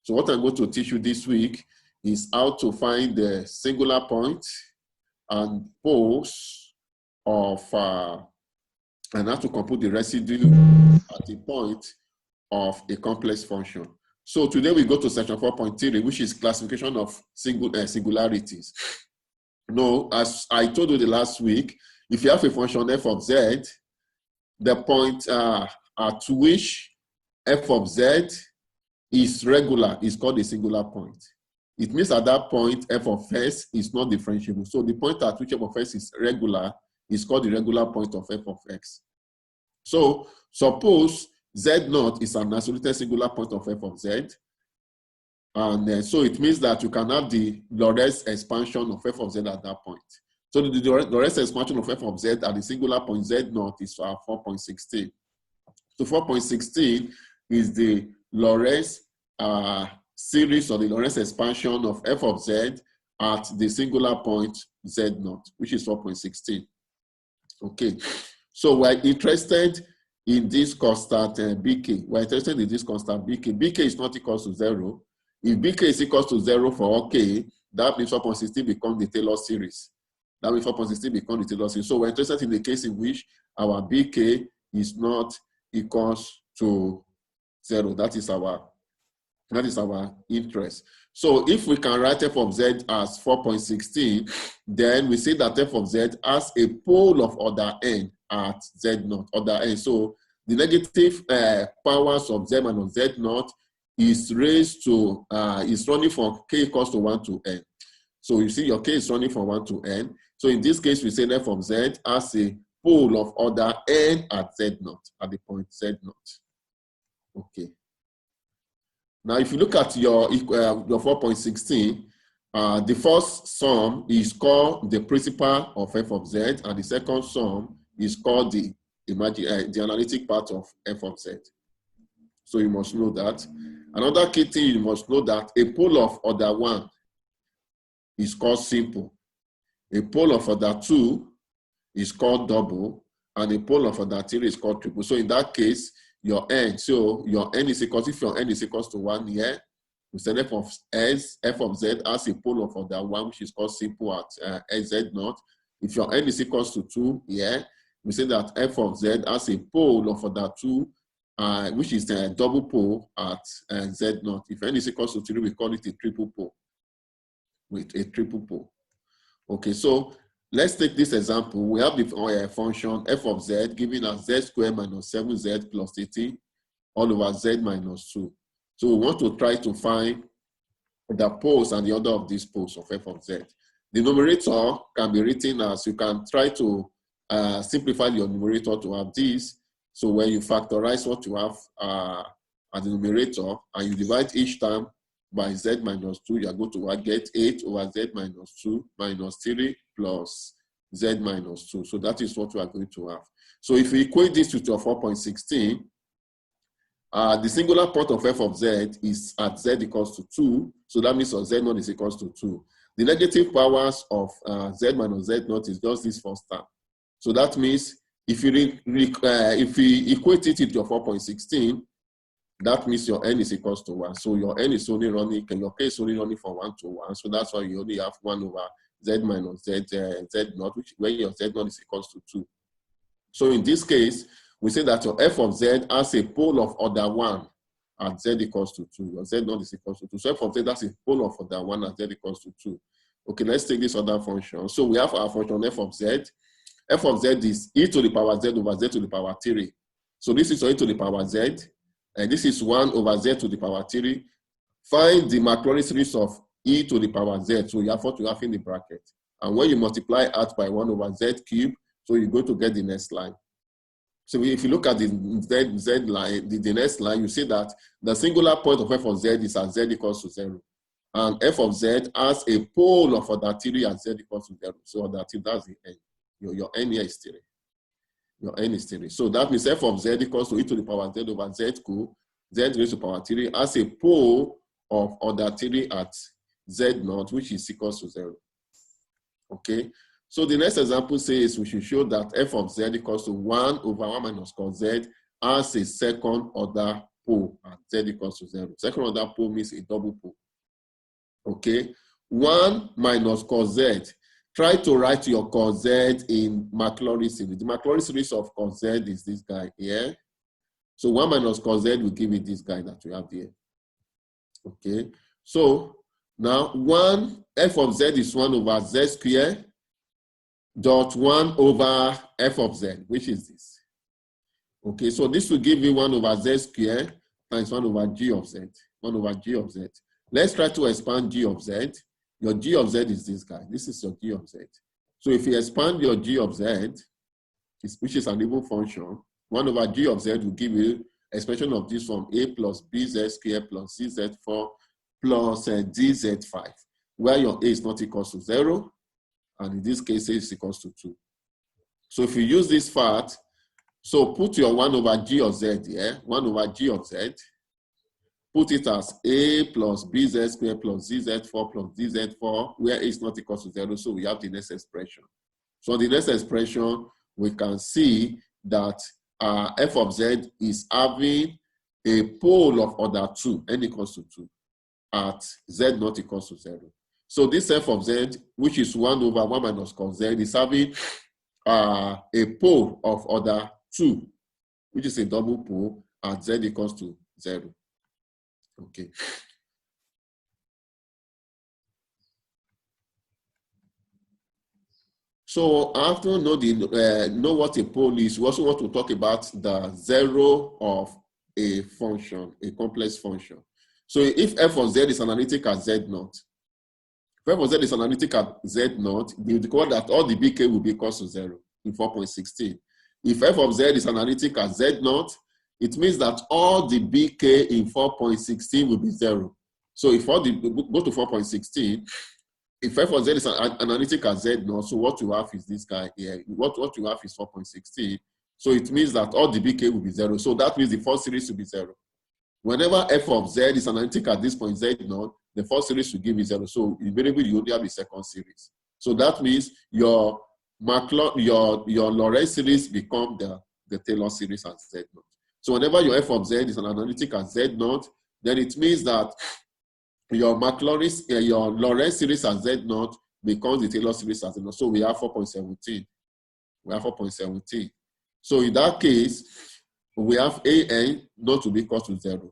So what I'm going to teach you this week is how to find the singular point and poles of, and how to compute the residue at the point of a complex function. So today we go to section 4.3, which is classification of singularities. Now, as I told you the last week, if you have a function f of z, the point at which f of z is regular is called a singular point. It means at that point, f of s is not differentiable. So the point at which f of s is regular is called the regular point of f of x. So suppose z0 is an isolated singular point of f of z. And so it means that you can have the Lorentz expansion of f of z at that point. So the Lorentz expansion of f of z at the singular point z0 is 4.16. So 4.16 is the Lorentz series or the Lorentz expansion of f of z at the singular point z0, which is 4.16. Okay, so we're interested in this constant bk. We're interested in this constant bk. Bk is not equal to 0. If bk is equal to 0 for all k, that means 4.16 becomes the Taylor series. That means 4.16 becomes the Taylor series. So we're interested in the case in which our bk is not equals to 0. That is our interest. So if we can write f of z as 4.16, then we say that f of z has a pole of order n at z0, order n. So the negative powers of z minus z0 is raised to, is running from k equals to 1 to n. So you see your k is running from 1 to n. So in this case, we say f of z has a pole of order n at z0, at the point z0. Okay. Now, if you look at your 4.16, the first sum is called the principal of f of z, and the second sum is called the analytic part of f of z. So you must know that. Another key thing you must know that a pole of order 1 is called simple. A pole of order 2 is called double, and a pole of order 3 is called triple. So in that case, your n, so your n is equals, if your n is equals to 1 here, we say f of z has a pole of order 1, which is called simple at z0. If your n is equals to 2 here, we say that f of z has a pole of order 2, which is the double pole at z0. If n is equals to 3, we call it a triple pole. With a triple pole. Okay, so let's take this example. We have the function f of z given as z squared minus 7z plus 18 all over z minus 2. So we want to try to find the poles and the order of these poles of f of z. The numerator can be written as, you can try to simplify your numerator to have this. So when you factorize what you have at the numerator and you divide each term by z minus 2, you are going to get 8 over z minus 2 minus 3 plus z minus 2. So that is what we are going to have. So if we equate this with your 4.16, the singular point of f of z is at z equals to 2. So that means z0 is equals to 2. The negative powers of z minus z0 is just this first term. So that means if you equate it with your 4.16, that means your n is equals to 1. So your n is only running, your k is only running from 1 to 1. So that's why you only have 1 over z minus z0, which when your z0 is equals to 2. So in this case, we say that your f of z has a pole of order 1 at z equals to 2. Your z0 is equals to 2. So f of z has a pole of order 1 at z equals to 2. Okay, let's take this other function. So we have our function f of z. F of z is e to the power z over z to the power 3. So this is e to the power z. And this is 1 over z to the power 3. Find the Maclaurin series of e to the power z. So you have what you have in the bracket. And when you multiply out by 1 over z cubed, so you're going to get the next line. So if you look at the z line, the next line, you see that the singular point of f of z is at z equals to 0. And f of z has a pole of order 3 at z equals to 0. So order 3, that's the n. Your n here is 3. Your n is 3. So that means f of z equals to e to the power z over z cubed, z raised to the power 3 has a pole of order 3 at z0, which is equals to 0. Okay. So the next example says we should show that f of z equals to 1 over 1 minus cos z has a second order pole at z equals to 0. Second order pole means a double pole. Okay, 1 minus cos z. Try to write your cos z in Maclaurin series. The Maclaurin series of cos z is this guy here. So 1 minus cos z will give me this guy that we have here. Okay, so now 1 f of z is 1 over z squared dot 1 over f of z, which is this. Okay, so this will give me 1 over z squared times 1 over g of z. 1 over g of z. Let's try to expand g of z. Your g of z is this guy. This is your g of z. So if you expand your g of z, which is an even function, 1 over g of z will give you expression of this from a plus bz squared plus cz4 plus dz5, where your a is not equal to 0, and in this case, a is equals to 2. So if you use this fact, so put your 1 over g of z here, 1 over g of z, put it as a plus bz squared plus zz4 plus dz4, where a is not equal to 0, so we have the next expression. So the next expression, we can see that f of z is having a pole of order 2, n equals to 2, at z not equals to 0. So this f of z, which is 1 over 1 minus cos z, is having a pole of order 2, which is a double pole at z equals to 0. Okay. So after know what a pole is, we also want to talk about the zero of a function, a complex function. So if f of z is analytic at z naught, if f of z is analytic at z naught, we decode that all the bk will be equal to 0 in 4.16. If f of z is analytic at z naught, it means that all the bk in 4.16 will be 0. So if all the go to 4.16, if f of z is analytic at z naught, so what you have is this guy here. What you have is 4.16. So it means that all the bk will be 0. So that means the first series will be 0. Whenever f of z is analytic at this point z naught, the first series will give you 0. So invariably you only have the second series. So that means your Lorentz series become the Taylor series at z naught. So whenever your f of z is an analytic at z naught, then it means that your Lorentz series at z naught becomes the Taylor series at z naught. So we have 4.17. We have 4.17. So in that case, we have an not to be equal to 0.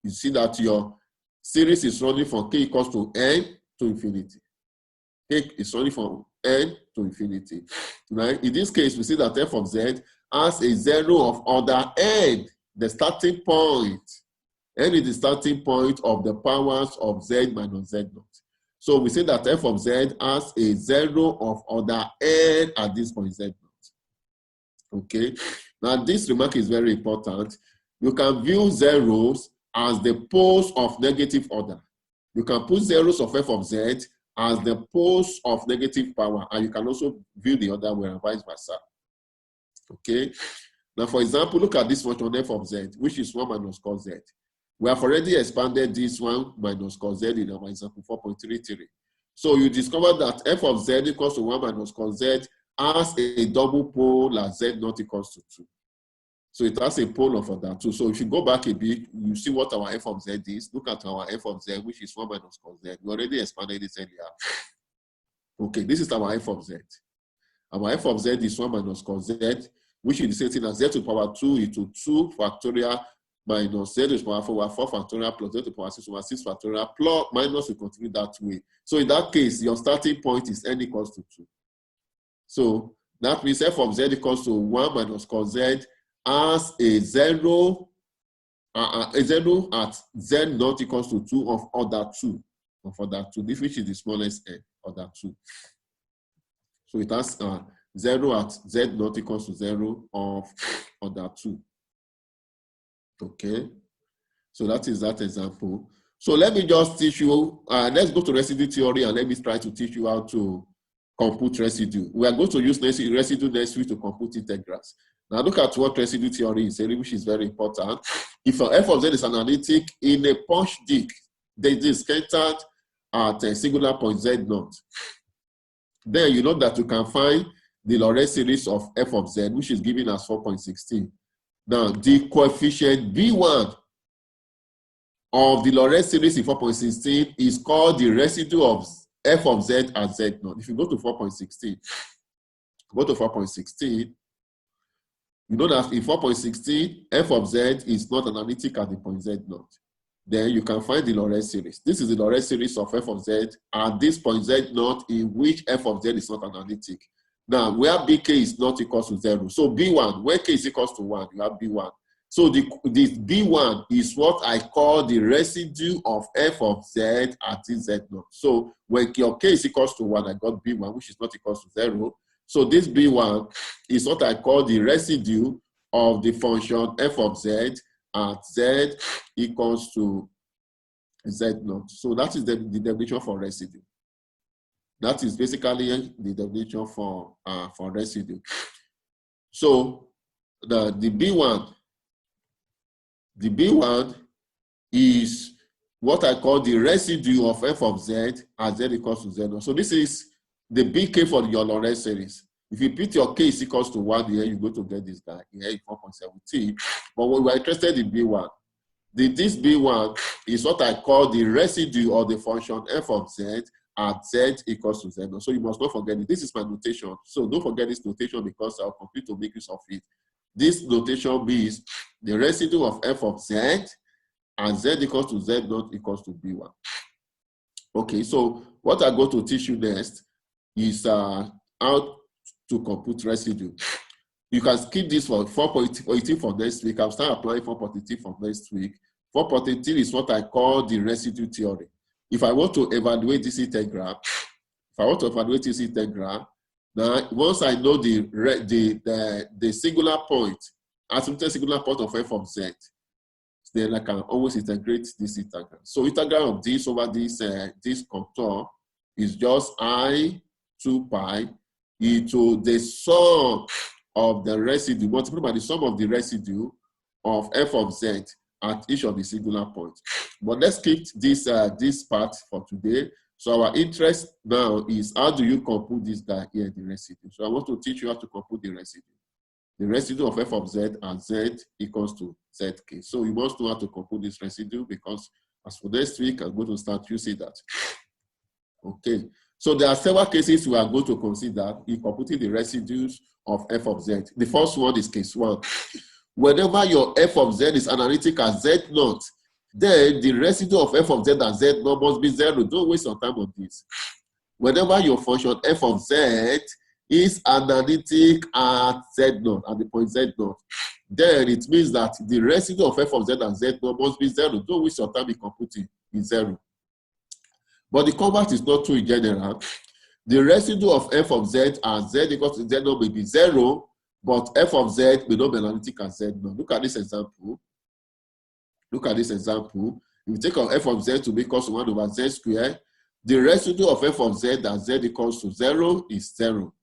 You see that your series is running from k equals to n to infinity. K is running from n to infinity. Now, in this case, we see that f of z has a 0 of order n, the starting point. N is the starting point of the powers of z minus z naught. So we say that f of z has a 0 of order n at this point z naught. Okay. Now this remark is very important. You can view zeros as the poles of negative order. You can put zeros of f of z as the poles of negative power, and you can also view the other way and vice versa. Okay. Now, for example, look at this function f of z, which is 1 minus cos z. We have already expanded this 1 minus cos z in our example 4.33. So you discover that f of z equals to 1 minus cos z has a double pole at z not equals to 2. So it has a pole of order 2. So if you go back a bit, you see what our f of z is. Look at our f of z, which is 1 minus cos z. We already expanded this earlier. Okay, this is our f of z. Our f of z is 1 minus cos z, which is the same thing as z to the power 2 into 2 factorial minus z to the power 4 factorial plus z to the power 6 over 6 factorial plus minus, we continue that way. So in that case, your starting point is n equals to 2. So that means f of z equals to 1 minus cos z as a 0 at z not equals to 2 of order 2. Of order 2, this which is the smallest n, order 2. So it has 0 at z not equals to 0 of order 2. Okay, so that is that example. So let me just teach you, let's go to residue theory and let me try to teach you how to compute residue. We are going to use residue next week to compute integrals. Now look at what residue theory is, which is very important. If your f of z is analytic in a punch disk that is scattered at a singular point z naught, then you know that you can find the Lorentz series of f of z, which is given as 4.16. Now, the coefficient B1 of the Lorentz series in 4.16 is called the residue of f of z at z naught. If you go to 4.16, you know that in 4.16, f of z is not analytic at the point z naught. Then you can find the Lorentz series. This is the Lorentz series of f of z at this point z naught in which f of z is not analytic. Now, where bk is not equal to 0. So b1, where k is equal to 1, you have b1. So this b1 is what I call the residue of f of z at z naught. So when your k is equal to 1, I got b1, which is not equal to 0. So this b1 is what I call the residue of the function f of z at z equals to z naught. So that is the definition for residue. That is basically the definition for residue. So the B1 is what I call the residue of f of z at z equals to z naught. So this is the bk for your Lorentz series. If you put your k is equals to 1 here, you go to get this guy here in 4.17. But when we're interested in B1, this B1 is what I call the residue of the function f of z at z equals to z naught. So you must not forget it. This is my notation. So don't forget this notation because I'll complete to make use of it. This notation means the residue of f of z and z equals to z naught equals to b1. Okay, so what I'm going to teach you next is how to compute residue. You can skip this for 4.18 for next week. I'll start applying 4.18 for next week. 4.18 is what I call the residue theory. If I want to evaluate this integral, now once I know the singular point, assuming singular point of f of z, then I can always integrate this integral. So integral of this over this contour is just I 2 pi into the sum of the residue multiplied by the sum of the residue of f of z at each of the singular points. But let's keep this part for today. So our interest now is how do you compute this guy here, the residue. So I want to teach you how to compute the residue. The residue of f of z at z equals to zk. So you must know how to compute this residue because as for next week, I'm going to start using that. Okay. So there are several cases we are going to consider in computing the residues of f of z. The first one is case 1. Whenever your f of z is analytic at z naught, then the residue of f of z at z naught must be 0. Don't waste your time on this. Whenever your function f of z is analytic at z naught, at the point z naught, then it means that the residue of f of z at z naught must be 0. Don't waste your time in computing, it's 0. But the converse is not true in general. The residue of f of z at z equals to z naught may be 0, but f of z may not be analytic at z naught. Look at this example. If you take on f of z to be equal to 1 over z squared, the residue of f of z at z equals to 0 is 0.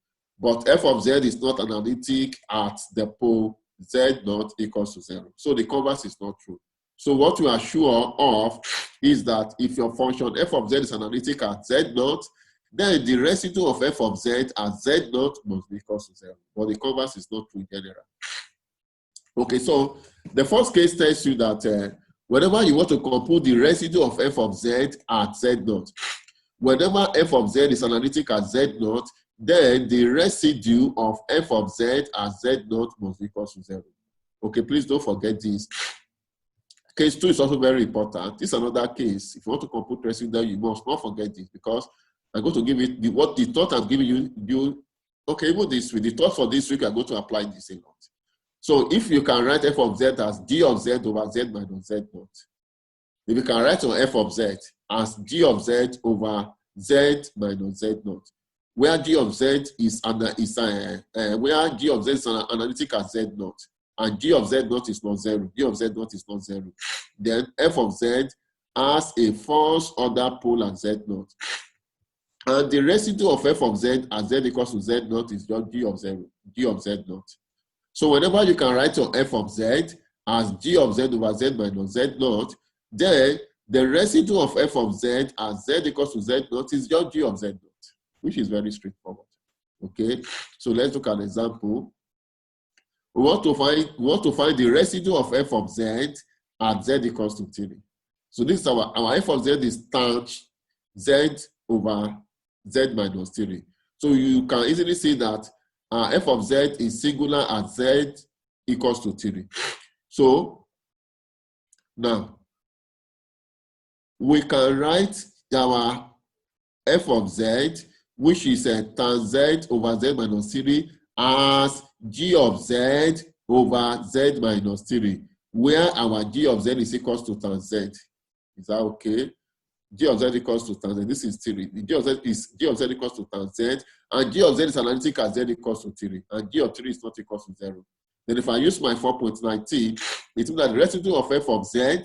But f of z is not analytic at the pole z naught equals to 0. So the converse is not true. So what we are sure of is that if your function f of z is analytic at z naught, then the residue of f of z at z naught must be equal to 0. But the converse is not true in general. Okay, so the first case tells you that whenever you want to compute the residue of f of z at z naught, whenever f of z is analytic at z naught, then the residue of f of z at z naught must be equal to 0. Okay, please don't forget this. Case 2 is also very important. This is another case. If you want to compute residue, you must not forget this because I'm going to give it the thought I'm giving you. Okay, even this week, the thought for this week, I'm going to apply this a lot. So if you can write f of z as d of z over z minus z naught, if you can write on f of z as d of z over z minus z naught, where d of z is analytic at z naught, and g of z naught is not 0. G of z naught is not 0. Then f of z has a first order pole at z naught. And the residue of f of z at z equals to z naught is just g of 0, g of z naught. So whenever you can write your f of z as g of z over z minus z naught, then the residue of f of z at z equals to z naught is just g of z naught, which is very straightforward. Okay, so let's look at an example. We want to find the residue of f of z at z equals to 3. So this is our f of z is tanh z over z minus 3. So you can easily see that f of z is singular at z equals to 3. So now we can write our f of z, which is tan z over z minus 3, as g of z over z minus 3, where our g of z is equals to tan z. Is that okay? G of z equals to tan z. This is 3. The g of z equals to tan z, and g of z is analytic at z equals to 3, and g of 3 is not equal to 0. Then if I use my 4.19, it means that the residue of f of z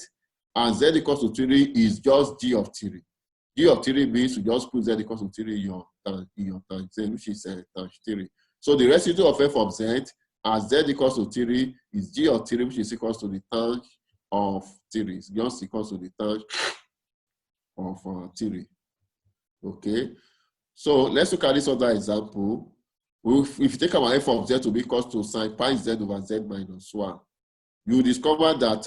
and z equals to 3 is just g of 3. G of 3 means you just put z equals to 3 in your tan z, which is tan 3. So the residue of f of z as z equals to 3 is g of 3, which is equals to the tan of 3. It's just equals to the tan of 3. Okay. So let's look at this other example. If you take our f of z to be equal to sine pi z over z minus 1, you discover that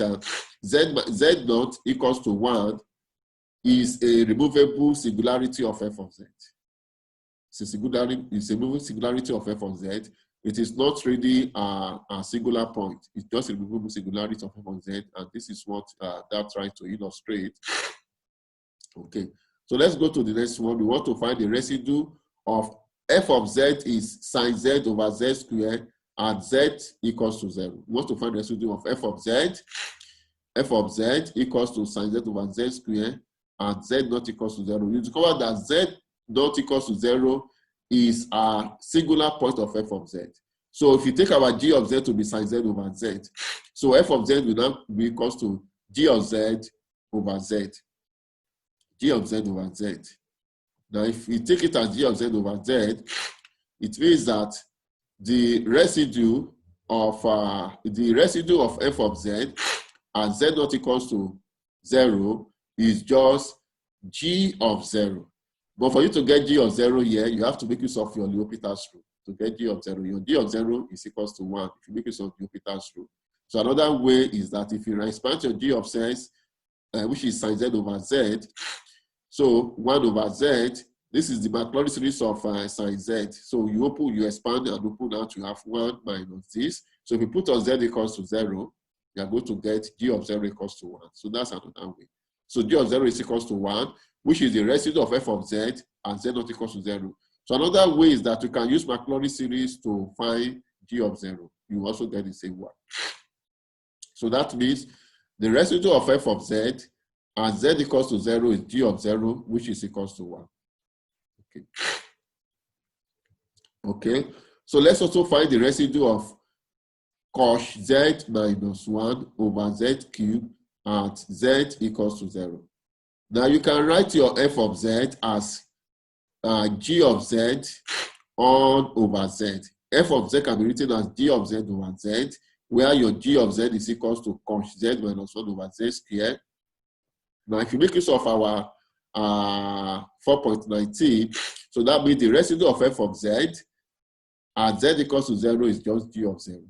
z naught equals to 1 is a removable singularity of f of z. It's a removable singularity of f of z. It is not really a singular point. It's just a removable singularity of f of z, and this is what that's trying to illustrate. Okay, so let's go to the next one. We want to find the residue of f of z is sine z over z squared at z equals to 0. We want to find the residue of f of z. F of z equals to sine z over z squared at z not equals to 0. You discover that z not equals to 0 is a singular point of f of z. So if you take our g of z to be sine z over z, so f of z will now be equals to g of z over z. G of z over z. Now, if we take it as g of z over z, it means that the residue of f of z at z not equals to 0 is just g of 0. But for you to get g of 0 here, you have to make use of your L'Hopital's rule. To get g of 0, your g of 0 is equals to 1 if you make use of L'Hopital's rule. So another way is that if you expand your g of z, which is sine z over z, so 1 over z, this is the Maclaurin series of sine z. So you expand and open out, you have 1 minus this. So if you put on z equals to 0, you are going to get g of 0 equals to 1. So that's another way. So g of 0 is equals to 1, which is the residue of f of z and z not equals to 0. So another way is that you can use Maclaurin series to find g of 0. You also get the same one. So that means the residue of f of z and z equals to 0 is g of 0, which is equals to 1. Okay. Okay. So let's also find the residue of cos z minus 1 over z cubed at z equals to 0. Now you can write your f of z as g of z on over z. F of z can be written as g of z over z, where your g of z is equals to cos z minus 1 over z squared. Now, if you make use of our 4.19, so that means the residue of f of z at z equals to 0 is just g of 0.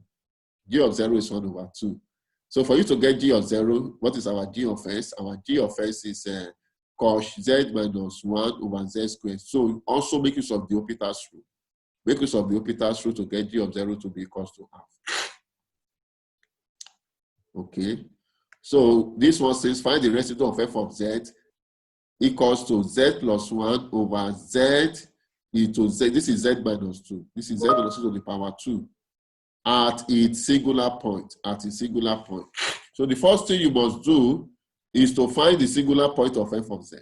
G of 0 is 1 over 2. So for you to get g of 0, what is our g of s? Our g of s is cos z minus 1 over z squared. So also make use of the L'Hopital's rule. Make use of the L'Hopital's rule to get g of 0 to be equals to half. Okay. So this one says find the residue of f of z equals to z plus 1 over z into z. This is z minus 2. This is z minus 2 to the power 2 at its singular point. At its singular point. So the first thing you must do is to find the singular point of f of z.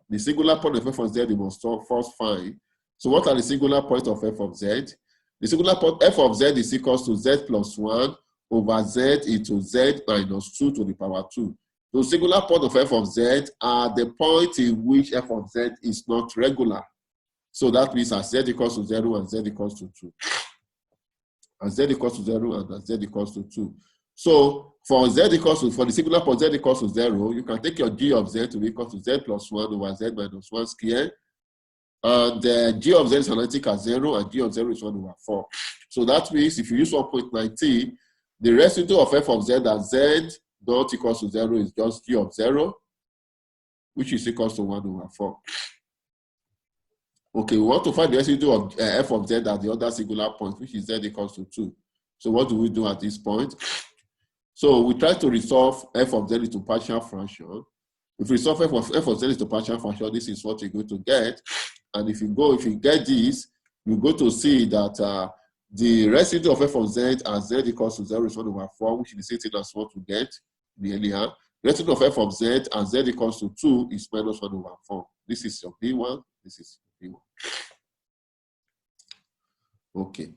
The singular point of f of z you must first find. So what are the singular point of f of z? The singular point f of z is equals to z plus 1 over z into z minus 2 to the power 2. So singular point of f of z are the point in which f of z is not regular. So that means as z equals to 0 and z equals to 2. As z equals to 0 and as z equals to 2. So for the singular point z equals to 0, you can take your g of z to be equal to z plus 1 over z minus 1 squared. And g of z is analytic at 0 and g of 0 is 1 over 4. So that means if you use 1.19, the residue of f of z at z not equals to 0 is just g of 0, which is equals to 1 over 4. Okay, we want to find the residue of f of z at the other singular point, which is z equals to 2. So what do we do at this point? So we try to resolve f of z into partial fraction. If we solve f of z into partial fraction, this is what you're going to get. And if you get this, you're going to see that the residue of f of z as z equals to 0 is 1 over 4, which is the same thing as what we get earlier. Residue of f of z as z equals to 2 is minus 1 over 4. This is your B1. This is your B1. Okay.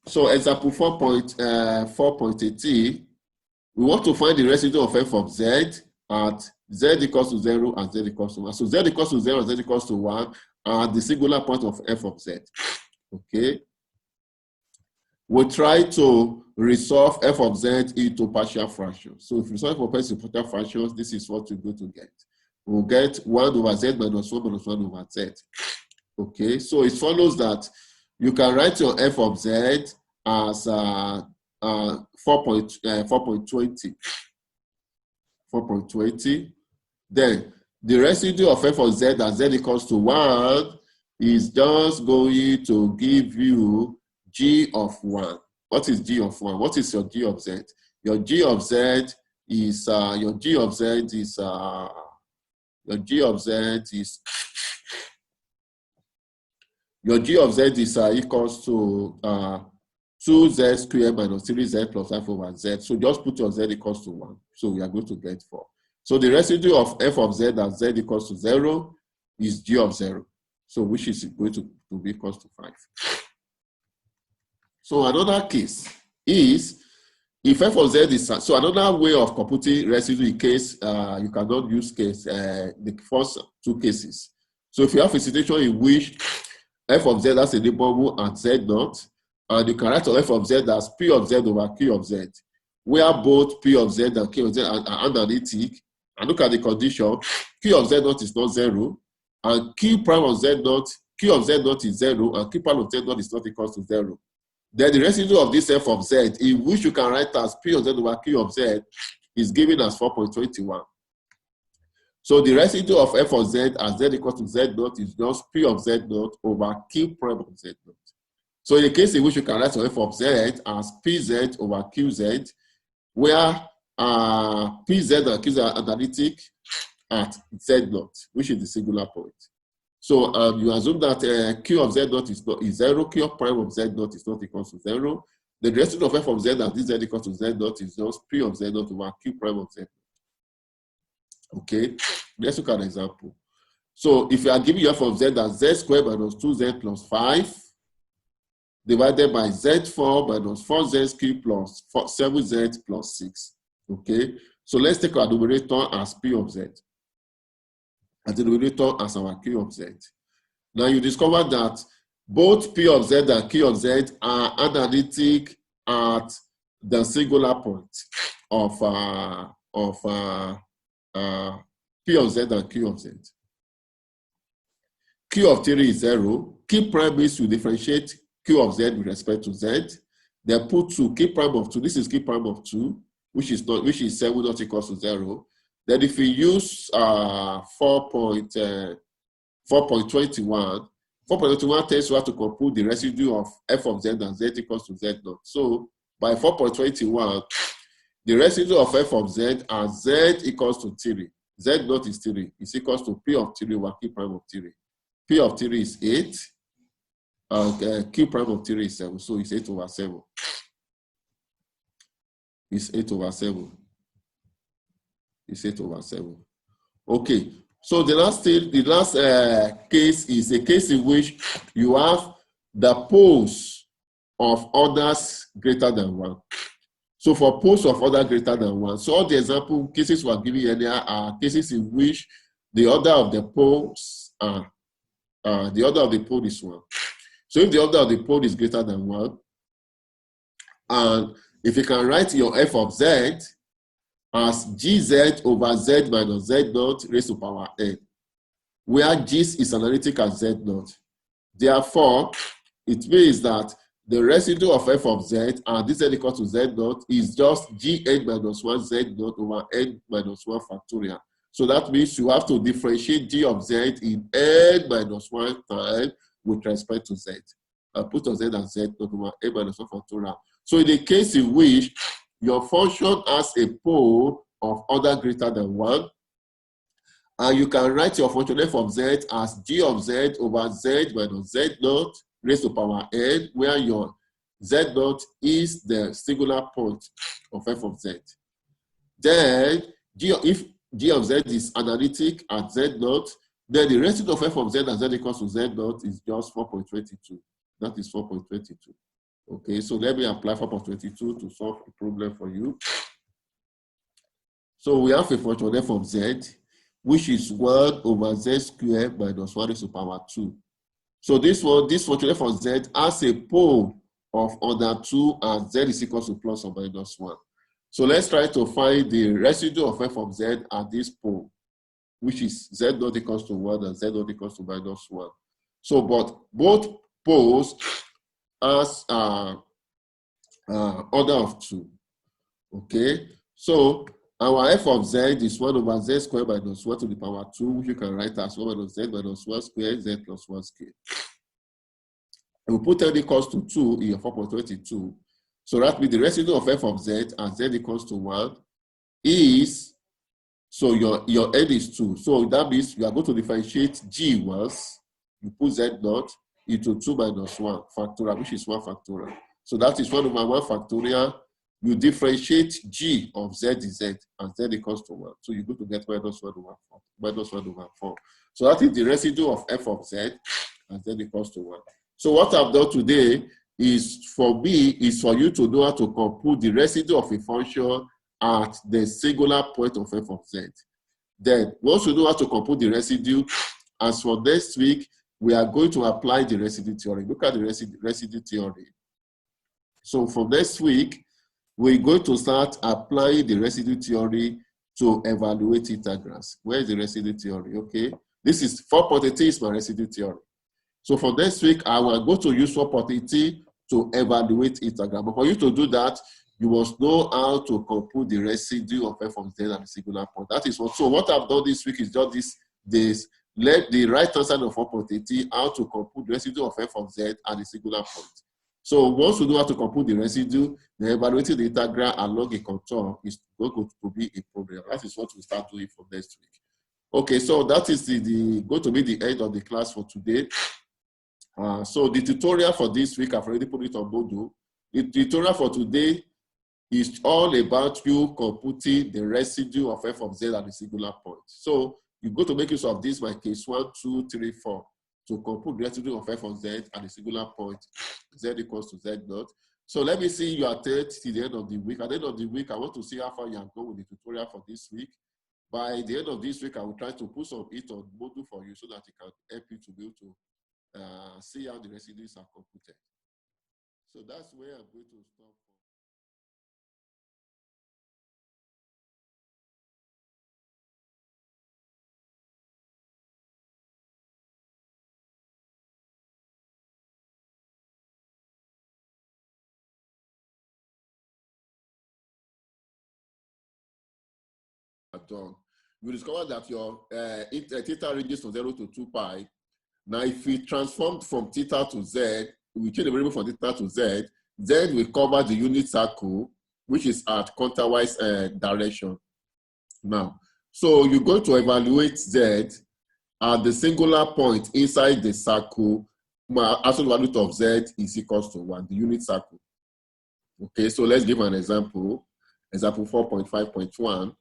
So example 4.18, we want to find the residue of f of z at z equals to 0 and z equals to 1. So z equals to 0 and z equals to 1 are the singular point of f of z. Okay. We'll try to resolve f of z into partial fractions. So if you solve f of z into partial fractions, this is what you're going to get. We'll get 1 over z minus 1 minus 1 over z. Okay, so it follows that you can write your f of z as 4.20. Then the residue of f of z at z equals to 1 is just going to give you g of 1. What is g of 1? What is your g of z? Your g of z is equals to 2z squared minus 3z plus 5 over z. So just put your z equals to 1. So we are going to get 4. So the residue of f of z at z equals to 0 is g of 0. So which is going to be equals to 5. So another case is if f of z is, so another way of computing residue in case you cannot use the first two cases. So if you have a situation in which f of z has a neighborhood at z naught, and you can write f of z as p of z over q of z, where both p of z and q of z are analytic, and look at the condition, q of z naught is not 0, and q prime of z naught is 0, and q prime of z naught is not equal to 0. Then the residue of this f of z, in which you can write as p of z over q of z, is given as 4.21. So the residue of f of z as z equals to z naught is just p of z naught over q prime of z naught. So in the case in which you can write f of z as pz over qz, where pz and qz are analytic at z naught, which is the singular point. So you assume that q of z naught is 0, q prime of z naught is not equal to 0. The residue of f of z as z equals to z naught is just p of z naught over q prime of z naught. Okay, let's look at an example. So if you are giving f of z as z squared minus 2z plus 5 divided by z4 minus 4z cubed plus 7z plus 6. Okay, so let's take our numerator as p of z, and the numerator as our q of z. Now you discover that both p of z and q of z are analytic at the singular point of p of z and q of z. Q of 3 is 0. Q prime is to differentiate q of z with respect to z. Then put 2, q prime of 2. This is q prime of 2, which is 7 not equals to 0. Then if we use 4.21 tells you how to compute the residue of f of z and z equals to z naught. So by 4.21, the residue of f of z as z equals to 3. Z naught is 3. Is equals to p of 3 over q prime of 3. P of 3 is 8. And q prime of 3 is 7. So it's 8 over 7. It's 8 over 7. It's 8 over 7. Okay. So the last case is a case in which you have the poles of orders greater than 1. So for poles of order greater than 1, so all the example cases we are giving earlier are cases in which the order of the poles are the order of the pole is 1. So if the order of the pole is greater than 1, and if you can write your f of z as gz over z minus z naught raised to power n, where g is analytic at z naught. Therefore, it means that the residue of f of z, and this z equals to z naught, is just gn minus 1 z naught over n minus 1 factorial. So that means you have to differentiate g of z in n minus 1 time with respect to z. Put on z as z naught over n minus 1 factorial. So in the case in which your function has a pole of order greater than 1, and you can write your function f of z as g of z over z minus z naught raised to power n, where your z naught is the singular point of f of z. Then, if g of z is analytic at z naught, then the residue of f of z at z equals to z naught is just 4.22. That is 4.22. Okay, so let me apply 4.22 to solve the problem for you. So we have a function f of z, which is 1 over z squared minus 1 raised to power 2. So this function f of z has a pole of order 2 and z is equal to plus or minus 1. So let's try to find the residue of f of z at this pole, which is z naught equals to 1 and z naught equals to minus 1. So, but both poles has order of 2. Okay, so our f of z is 1 over z squared minus 1 to the power 2, which you can write as 1 minus z minus 1 squared, z plus 1 squared. And we put n equals to 2 in your 4.22. So that means the residue of f of z at z equals to 1 is, so your n is 2. So that means you are going to differentiate g once, you put z naught into 2 minus 1 factorial, which is 1 factorial. So that is 1 over 1 factorial. You differentiate g of z is z, and z equals to 1. So you're going to get minus 1 over 4. Minus 1 over 4. So that is the residue of f of z, and z equals to 1. So what I've done today is for you to know how to compute the residue of a function at the singular point of f of z. Then, once you know how to compute the residue, as for next week, we are going to apply the residue theory. Look at the residue theory. So from next week, we're going to start applying the residue theory to evaluate integrals. Where is the residue theory? Okay, this is 4.18 is my residue theory. So for next week, I will go to use 4.18 to evaluate integral. But for you to do that, you must know how to compute the residue of f of z at a singular point. That is what. So what I've done this week is just this. Let the right hand side of 4.18 how to compute the residue of f of z at a singular point. So once you know how to compute the residue, then evaluating the integral along a contour is going to be a problem. That is what we start doing from next week. Okay, so that is going to be the end of the class for today. So the tutorial for this week, I've already put it on Moodle. The tutorial for today is all about you computing the residue of f of z at a singular point. So you go to make use of this by case 1, 2, 3, 4 to compute the residue of f of z at a singular point, z equals to z naught. So let me see you attend till the end of the week. At the end of the week, I want to see how far you have gone with the tutorial for this week. By the end of this week, I will try to put some it on Moodle for you so that it can help you to be able to see how the residues are computed. So that's where I'm going to stop. Done. You discover that your theta ranges from 0 to 2 pi. Now, if we transform from theta to z, we change the variable from theta to z, then we cover the unit circle, which is at counterwise direction. Now, so you're going to evaluate z at the singular point inside the circle. Absolute value of z is equals to 1, the unit circle. Okay, so let's give an example. Example 4.5.1.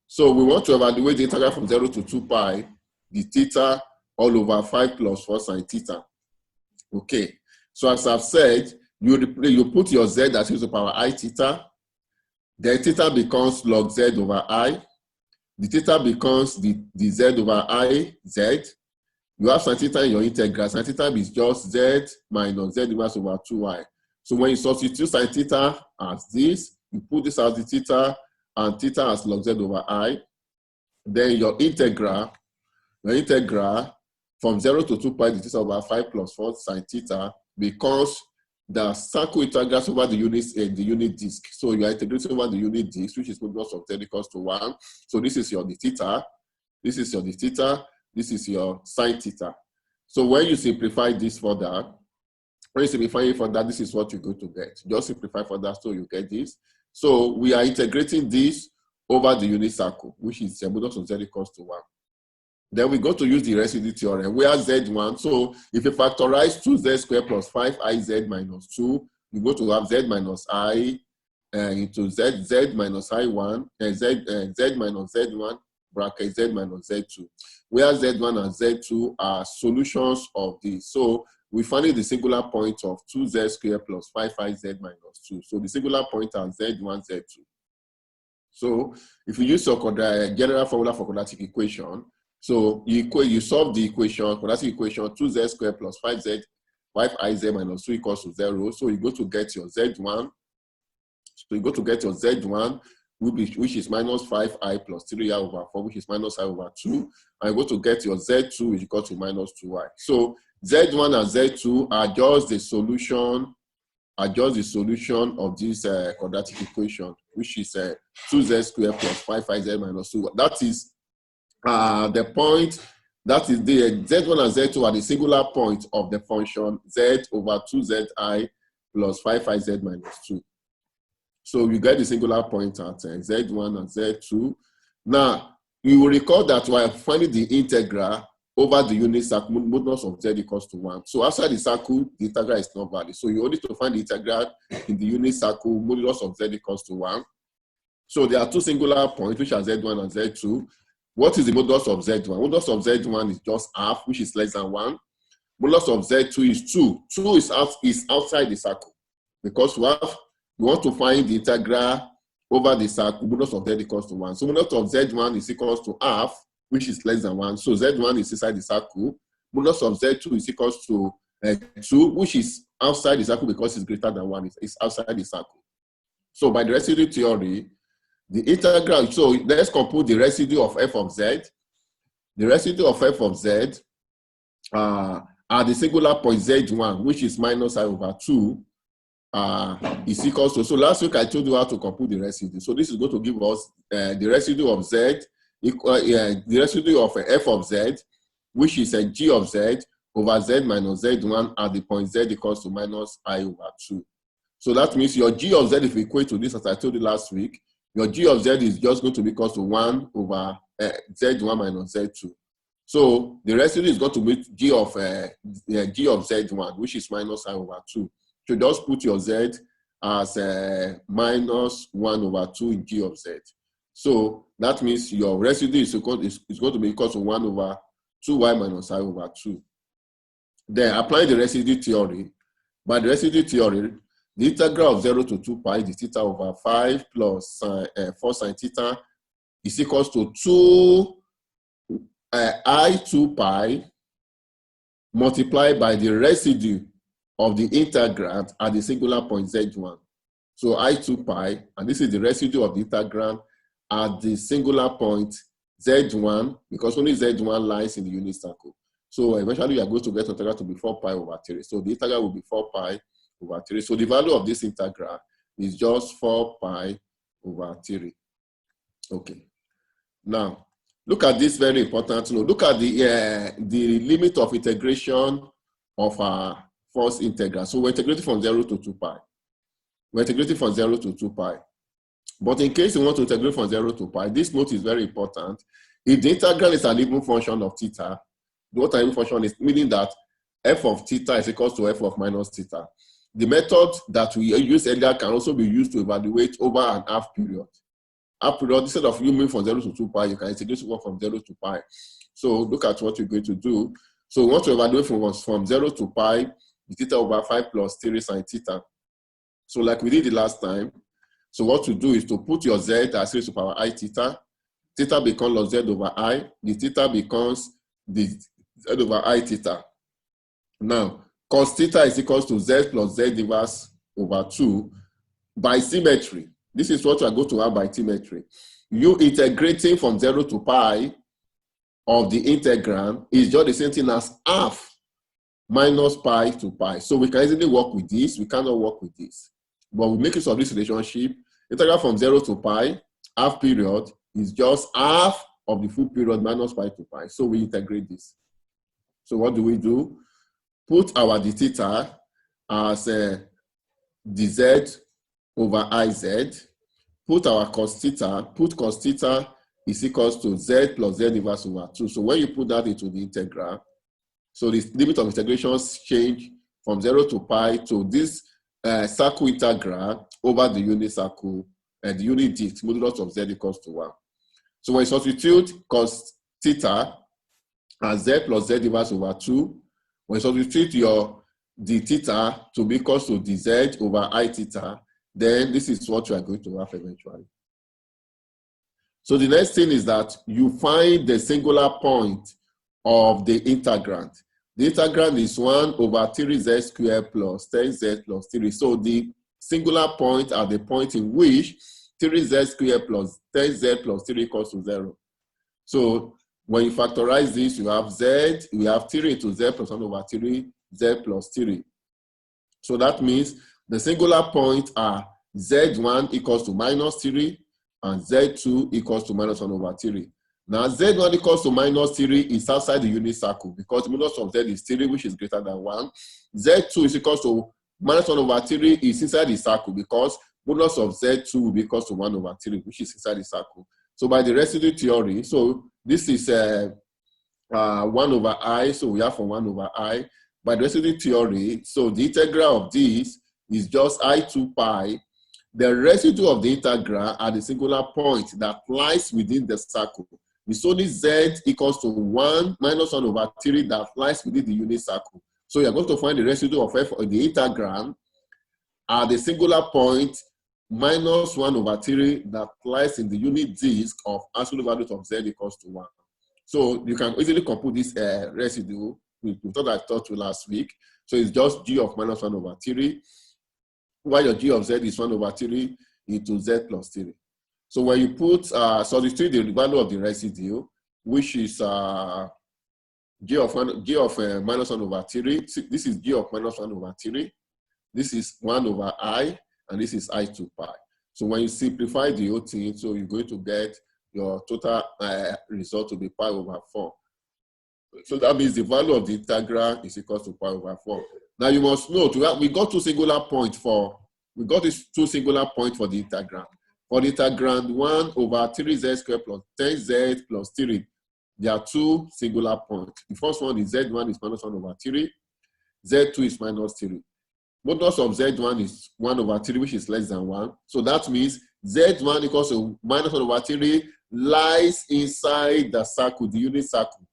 So we want to evaluate the integral from 0 to 2 pi, the theta all over 5 plus 4 sine theta. Okay, so as I've said, you put your z as e to the power I theta, then theta becomes log z over I, the theta becomes the z over I z. You have sine theta in your integral. Sine theta is just z minus z inverse over 2y. So when you substitute sine theta as this, you put this as the theta, and theta as log z over I, then your integral from 0 to 2 pi the theta over 5 plus 4 sine theta becomes the circle integrals over the unit disk. So you are integrating over the unit disk, which is modulus of z equals to 1. So this is your d theta, this is your d theta, this is your sine theta. So when you simplify this further, when you simplify it further, this is what you're going to get. Just simplify further so you get this. So we are integrating this over the unit circle, which is modulus of z equals to 1. Then we go to use the residue theorem, where z1, so if you factorize 2z squared plus 5iz minus 2, you go to have z minus I into z minus I1, z minus z1 bracket z minus z2, where z1 and z2 are solutions of this. So we find the singular point of 2z squared plus 5iz minus 2. So the singular point are z1, z2. So if you use your general formula for quadratic equation, so you solve the equation, quadratic equation, 2z squared plus 5iz minus 2 equals to 0. So you go to get your z1. So you go to get your z1, which is minus 5i plus 3i over 4, which is minus I over 2. And you go to get your z2, which is equal to minus 2i. So z1 and z2 are just the solution, of this quadratic equation, which is 2z squared plus 5iz minus 2. That is the point, that is the z1 and z2 are the singular point of the function z over 2zi plus 5iz minus 2. So you get the singular point at z1 and z2. Now, you will recall that we are finding the integral over the unit circle, modulus of z equals to 1. So outside the circle, the integral is not valid. So you only to find the integral in the unit circle, modulus of z equals to 1. So there are two singular points, which are z1 and z2. What is the modulus of z1? Modulus of z1 is just half, which is less than 1. Modulus of z2 is 2. 2 is outside the circle, because we want to find the integral over the circle, modulus of z equals to 1. So modulus of z1 is equals to half, which is less than 1. So z1 is inside the circle. Modulus of z2 is equals to 2, which is outside the circle because it's greater than 1. It's outside the circle. So by the residue theory, the integral, so let's compute the residue of f of z. The residue of f of z are the singular point z1, which is minus I over 2, is equals to, so last week I told you how to compute the residue. So this is going to give us the residue of z, the residue of f of z, which is a g of z over z minus z1 at the point z equals to minus I over 2. So that means your g of z, if we equate to this, as I told you last week, your g of z is just going to be equal to 1 over z1 minus z2. So the residue is going to be g of z1, which is minus I over 2. So just put your z as minus 1 over 2 in g of z. So that means your residue is going to be equal to 1 over 2y minus I over 2. Then apply the residue theory. By the residue theory, the integral of 0 to 2 pi, the theta over 5 plus 4 sine theta is equals to 2 pi multiplied by the residue of the integrand at the singular point z1. So I2 pi, and this is the residue of the integrand at the singular point z1, because only z1 lies in the unit circle. So eventually you are going to get the integral to be 4 pi over 3. So the integral will be 4 pi over 3. So the value of this integral is just 4 pi over 3. Okay. Now, look at this very important note. Look at the limit of integration of our first integral. So we're integrating from 0 to 2 pi. We're integrating from 0 to 2 pi. But in case you want to integrate from 0 to pi, this note is very important. If the integral is an even function of theta, what an even function is, meaning that f of theta is equal to f of minus theta. The method that we used earlier can also be used to evaluate over an half period. Half period, instead of you moving from 0 to 2 pi, you can integrate from 0 to pi. So look at what you're going to do. So we want to evaluate from 0 to pi, the theta over 5 plus 3 sine theta. So like we did the last time, so what to do is to put your z as raised to power I theta. Theta becomes log z over I. The theta becomes the z over I theta. Now, cos theta is equals to z plus z inverse over 2 by symmetry. This is what we are going to have by symmetry. You integrating from 0 to pi of the integrand is just the same thing as half minus pi to pi. So we can easily work with this. We cannot work with this. But we make use of this relationship. Integral from 0 to pi, half period, is just half of the full period minus pi to pi. So we integrate this. So what do? Put our d theta as dz over iz. Put our cos theta, put cos theta is equals to z plus z inverse over 2. So when you put that into the integral, so the limit of integrations change from 0 to pi to this circle integral over the unit circle, and the unit dict, modulus of z equals to 1. So when you substitute cos theta as z plus z inverse over 2, when you substitute your d theta to be equals to dz over I theta, then this is what you are going to have eventually. So the next thing is that you find the singular point of the integrand. The integrand is 1 over 3z squared plus 10z plus 3. So the singular point are the point in which 3z squared plus 10z plus 3 equals to 0. So when you factorize this, you have z, we have 3 into z plus 1 over 3, z plus 3. So that means the singular points are z1 equals to minus 3 and z2 equals to minus 1 over 3. Now z1 equals to minus 3 is outside the unit circle because the modulus of z is 3, which is greater than 1. z2 is equals to minus 1 over 3 is inside the circle because modulus of z2 will be equals to 1 over 3, which is inside the circle. So by the residue theory, so this is 1 over I, so we have for 1 over I. By the residue theory, so the integral of this is just I2 pi. The residue of the integral are the singular point that lies within the circle. It's only z equals to 1 minus 1 over 3 that lies within the unit circle. So you're going to find the residue of f of the integral are the singular point minus 1 over 3 that lies in the unit disk of absolute value of z equals to 1. So you can easily compute this residue. We thought I taught you last week. So it's just g of minus 1 over 3, while your g of z is 1 over 3 into z plus 3. So when you put, substitute the value of the residue, which is g of minus 1 over 3. This is g of minus 1 over 3. This is 1 over I, and this is I2 pi. So when you simplify the whole thing, so you're going to get your total result to be pi over 4. So that means the value of the integral is equal to pi over 4. Now you must note, we got two singular points for, we got these two singular points for the integrand. For the integrand 1 over 3z squared plus 10z plus 3, there are two singular points. The first one is z1 is minus 1 over 3, z2 is minus 3. Modulus of z1 is 1 over 3, which is less than 1. So that means z1 equals to minus 1 over 3 lies inside the circle, the unit circle.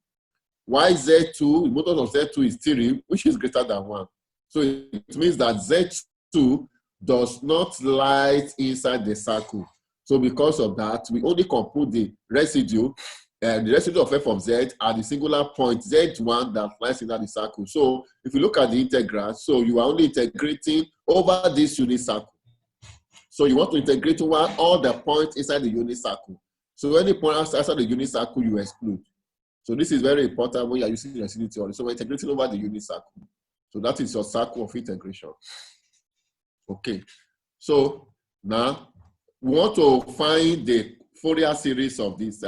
Why z2, the modulus of z2 is 3, which is greater than 1. So it means that z2 does not lie inside the circle. So because of that, we only compute the residue, and the residue of f of z are the singular point z1 that lies inside the circle. So if you look at the integral, so you are only integrating over this unit circle. So you want to integrate over all the points inside the unit circle. So any point outside the unit circle, you exclude. So this is very important when you are using the residue theory. So we're integrating over the unit circle. So that is your circle of integration. Okay. So now we want to find the Fourier series of this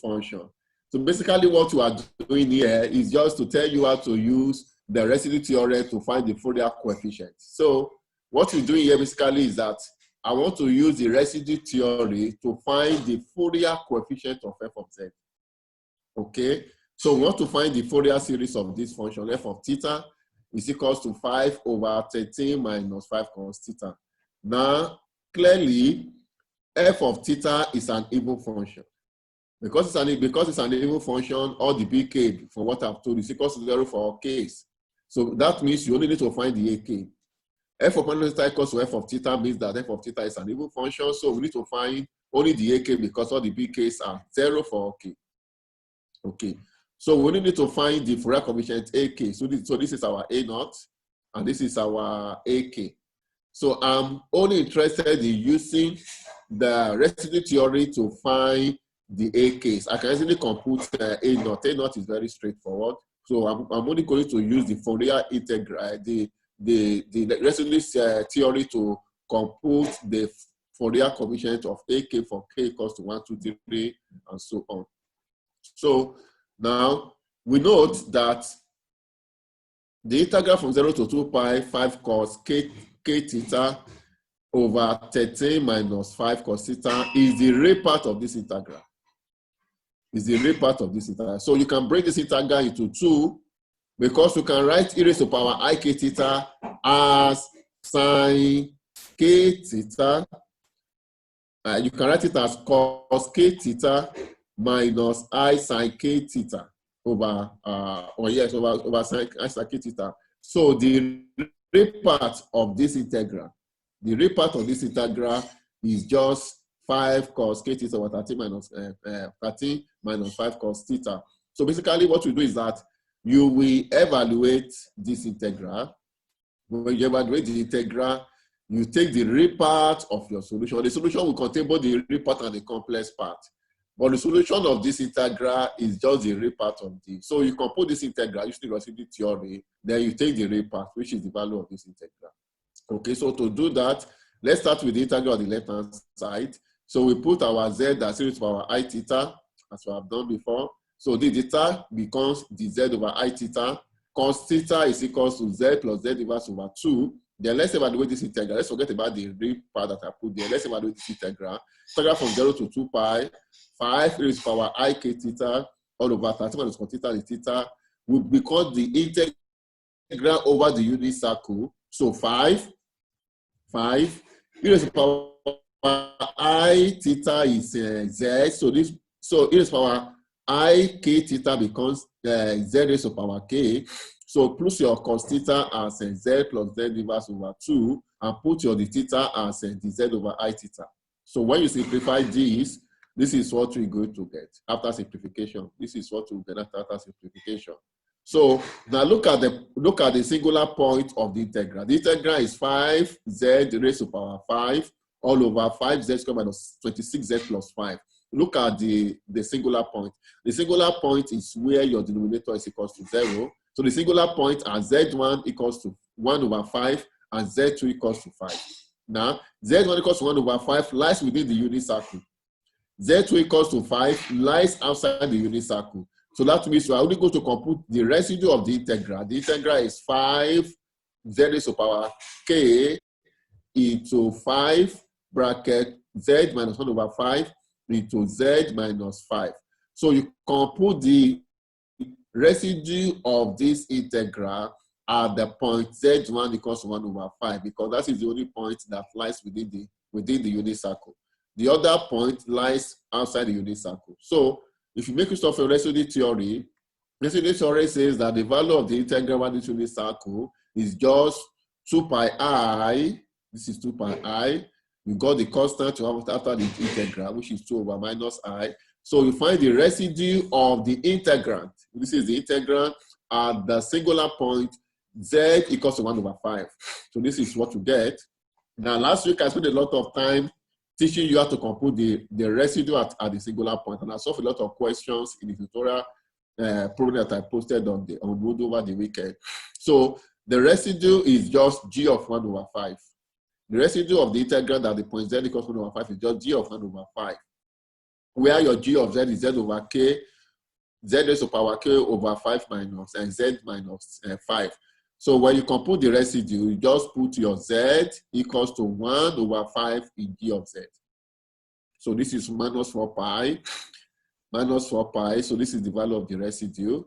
function. So basically what you are doing here is just to tell you how to use the residue theorem to find the Fourier coefficient. So what you're doing here basically is that I want to use the residue theory to find the Fourier coefficient of f of z. Okay, so we want to find the Fourier series of this function. F of theta is equals to 5 over 13 minus 5 cos theta. Now, clearly, f of theta is an even function. Because it's an even function, all the bk, from what I've told, is equals to 0 for our case. So that means you only need to find the ak. F of minus theta equals to f of theta means that f of theta is an even function. So we need to find only the ak because all the bk's are 0 for ok. Okay, so we only need to find the Fourier coefficient ak. So this is our a0, and this is our ak. So I'm only interested in using the residue theory to find the ak's. I can easily compute a0. A0 is very straightforward. So I'm only going to use the Fourier integral, the residue theory to compute the Fourier coefficient of AK for K equals to 1, 2, 3, and so on. So now we note that the integral from 0 to 2 pi 5 cos K theta over 13 minus 5 cos theta is the real part of this integral. Is the real part of this integral. So you can break this integral into two, because you can write e raised to power I K theta as sine K theta. You can write it as cos K theta minus I sine K theta over over sine I sine K theta. So the real part of this integral, is just 5 cos K theta over 13 minus 5 cos theta. So basically what we do is that you will evaluate this integral. When you evaluate the integral, you take the real part of your solution. The solution will contain both the real part and the complex part. But the solution of this integral is just the real part of this. So you compute this integral using the residue theory, then you take the real part, which is the value of this integral. Okay, so to do that, let's start with the integral on the left-hand side. So we put our z as e to power I theta, as we have done before. So the theta becomes the z over I theta. Cos theta is equals to z plus z inverse over 2. Then let's evaluate this integral. Let's forget about the real part that I put there. Let's evaluate this integral. Integral from 0 to 2 pi, 5 raised to power I K theta all over 13 minus cos theta, the theta will become the integral over the unit circle. So 5 e raised to power I theta is z. So e raised to power I K theta becomes z raised to power k. So plus your cos theta as z plus z inverse over 2, and put your d theta as dz over I theta. So when you simplify this is what we're going to get after simplification. This is what we get after simplification. So now look at the singular point of the integral. The integral is 5z raised to power 5 all over 5z squared minus 26z plus 5. Look at the singular point. The singular point is where your denominator is equals to 0. So the singular point at z1 equals to 1 over 5 and z2 equals to 5. Now, z1 equals to 1 over 5 lies within the unit circle. z2 equals to 5 lies outside the unit circle. So that means we are only going to compute the residue of the integral. The integral is 5 z raised to power k into 5 bracket z minus 1 over 5 into z minus 5. So you compute the residue of this integral at the point z1 equals to 1 over 5, because that is the only point that lies within the unit circle. The other point lies outside the unit circle. So if you make use of a residue theory says that the value of the integral around this unit circle is just 2 pi I. This is 2 pi I. You got the constant after the integral, which is 2 over minus I. So you find the residue of the integrand. This is the integrand at the singular point z equals to 1 over 5. So this is what you get. Now last week I spent a lot of time teaching you how to compute the residue at the singular point, and I solved a lot of questions in the tutorial program that I posted on Moodle over the weekend. So the residue is just g of 1 over 5. The residue of the integral at the point z equals 1 over 5 is just g of 1 over 5. Where your g of z is z over k, z raised to power k over 5 minus and z minus 5. So when you compute the residue, you just put your z equals to 1 over 5 in g of z. So this is minus 4 pi. So this is the value of the residue.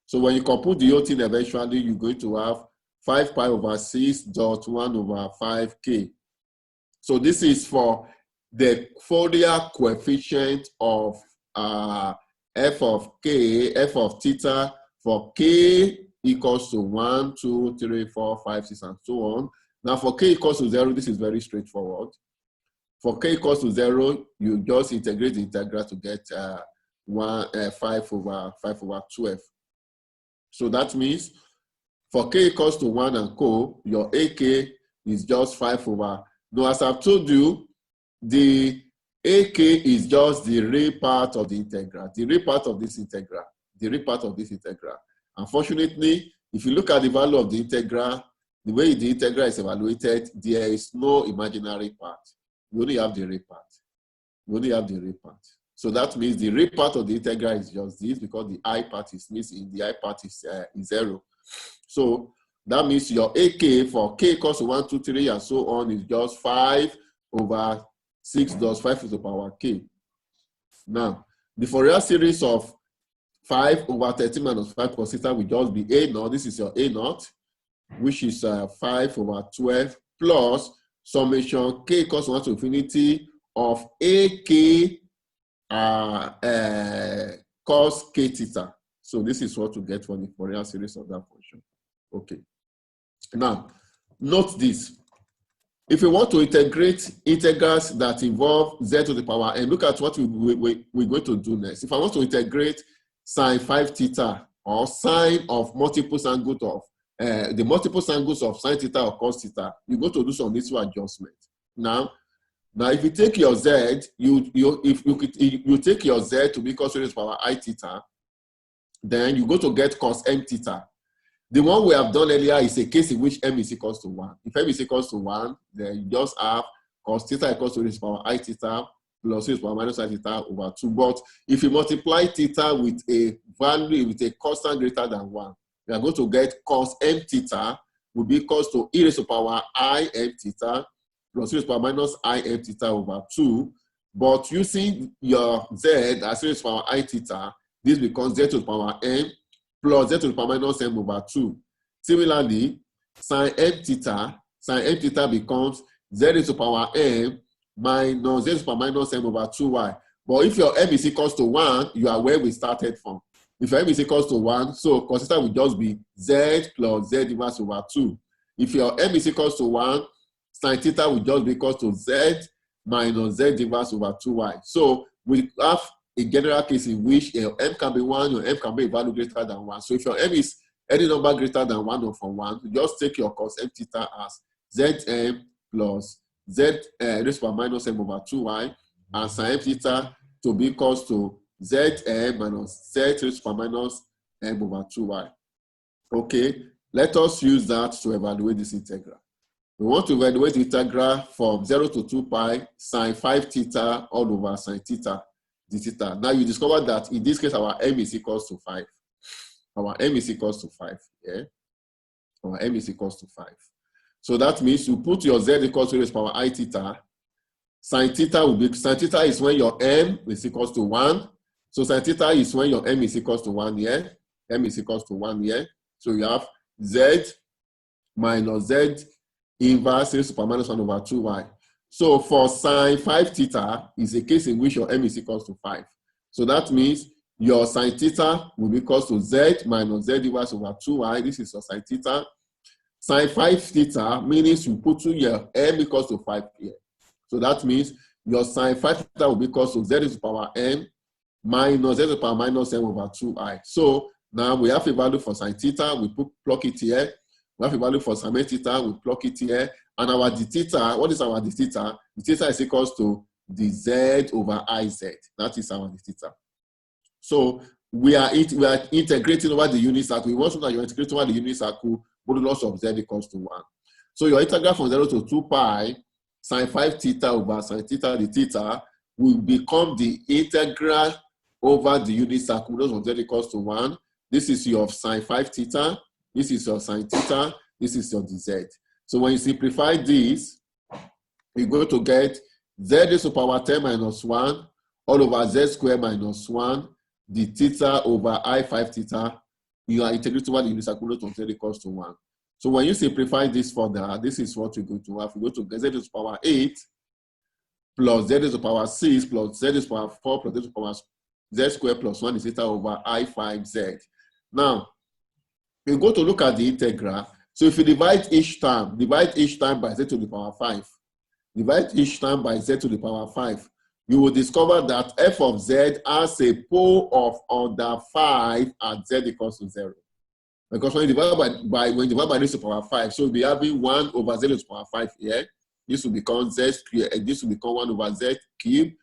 So when you compute the whole thing, eventually you're going to have 5 pi over 6 dot 1 over 5k. So this is for the Fourier coefficient of f of theta for k equals to 1, 2, 3, 4, 5, 6, and so on. Now for k equals to 0, this is very straightforward. For k equals to 0, you just integrate the integral to get 5 over 12. So that means for k equals to 1 and co, your ak is just 5 over. Now, as I've told you, the ak is just the real part of the integral, the real part of this integral. Unfortunately, if you look at the value of the integral, the way the integral is evaluated, there is no imaginary part. We only have the real part. We only have the real part. So that means the real part of the integral is just this, because the I part is missing. The I part is 0. So that means your AK for k equals to 1, 2, 3, and so on is just 5 over 6 plus 5 to the power k. Now, the Fourier series of 5 over 13 minus 5 cos theta will just be A naught. This is your A naught, which is 5 over 12 plus summation k equals 1 to infinity of AK cos k theta. So this is what you get for the Fourier series of that function. Okay. Now, note this. If we want to integrate integrals that involve z to the power n, look at what we're going to do next. If I want to integrate sine 5 theta or sine of multiple angles of the multiple angles of sine theta or cos theta, you go to do some little adjustment. Now, if you take your z, you take your z to be cos raised to the power I theta, then you go to get cos m theta. The one we have done earlier is a case in which m is equals to 1. If m is equals to 1, then you just have cos theta equals to raised to the power I theta plus raised to the power minus I theta over 2. But if you multiply theta with a value, with a constant greater than 1, you are going to get cos m theta will be equals to e raised to the power I m theta plus e raised to the power minus I m theta over 2. But using your z as e raised to the power I theta, this becomes z to the power m plus z to the power minus m over 2. Similarly, sine m theta becomes z raised to the power m minus z to the power minus m over 2y. But if your m is equals to 1, you are where we started from. If your m is equals to 1, so cos theta will just be z plus z inverse over 2. If your m is equals to 1, sine theta will just be equals to z minus z inverse over 2y. So we have a general case in which your m can be 1, your m can be a value greater than 1. So if your m is any number greater than 1 or from 1, you just take your cos m theta as zm plus z raised to the power minus m over 2y, and sin m theta to be equals to zm minus z raised to the power minus m over 2y. Okay, let us use that to evaluate this integral. We want to evaluate the integral from 0 to 2 pi sine 5 theta all over sine theta d theta. Now you discover that in this case our m is equals to 5. Our m is equals to 5. Yeah, our m is equals to 5. So that means you put your z equals to raised to the power I theta. Sine theta will be, sine theta is when your m is equals to 1. So sine theta is when your m is equals to 1 here. M is equals to 1 here. So you have z minus z inverse raised to the power minus 1 over 2y. So for sine 5 theta is a case in which your m is equals to 5. So that means your sine theta will be equals to z minus z inverse over 2y. This is your sine theta. Sine 5 theta means you put your m equals to 5 here. So that means your sine 5 theta will be equals to z to the power n minus z to the power minus m over 2i. So now we have a value for sine theta, we plug it here. We have a value for sine theta, we plug it here. And our d theta, what is our d theta? D theta is equals to dz over iz. That is our d theta. So we are integrating over the unit circle. We want to know that you're integrating over the unit circle, modulus of z equals to 1. So your integral from 0 to 2 pi sine 5 theta over sine theta d theta will become the integral over the unit circle, modulus of z equals to 1. This is your sine 5 theta. This is your sine theta. This is your dz. So when you simplify this, you're going to get z raised to the power 10 minus 1 all over z squared minus 1 d theta over I 5 theta. You are integrating over the unit circle of z equals to 1. So when you simplify this further, this is what you're going to have. You're going to get z raised to the power 8 plus z raised to the power 6 plus z raised to the power 4 plus z raised to the power z squared plus 1 is theta over I 5z. Now, you're going to look at the integral. So if you divide each term by z to the power 5, divide each term by z to the power 5, you will discover that f of z has a pole of under 5 at z equals to 0. Because when you divide by raised to the power 5, so we'll be having 1 over z to the power 5 here. This will become z squared, and this will become 1 over z cube,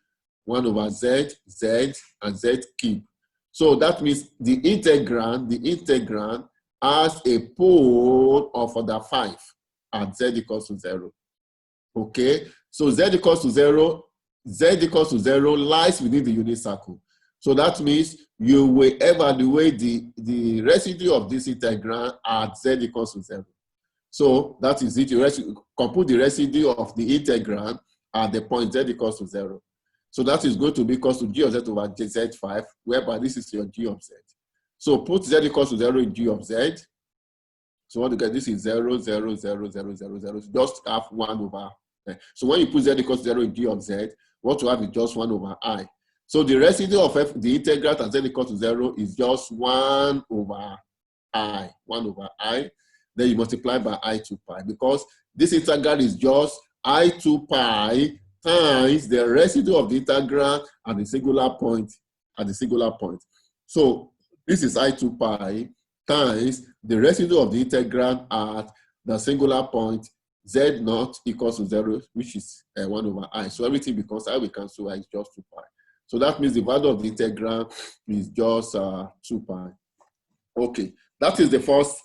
1 over z, z, and z cube. So that means the integrand has a pole of order 5 at z equals to 0. Okay, so z equals to 0 lies within the unit circle. So that means you will evaluate the residue of this integrand at z equals to 0. So that is it. You compute the residue of the integrand at the point z equals to 0. So that is going to be equal to g of z over z5, whereby this is your g of z. So put z equals to 0 in g of z. So what you get, this is 0, 0, 0, 0, 0, 0. Just have 1 over. So when you put z equals to 0 in g of z, what you have is just 1 over I. So the residue of f, the integrand at z equals to 0 is just 1 over I. 1 over I. Then you multiply by I2 pi, because this integral is just I2 pi times the residue of the integrand at the singular point. So this is I2 pi times the residue of the integrand at the singular point z0 equals to 0, which is 1 over I. So everything becomes I will cancel I is just 2 pi. So that means the value of the integrand is just 2 pi. Okay, that is the first.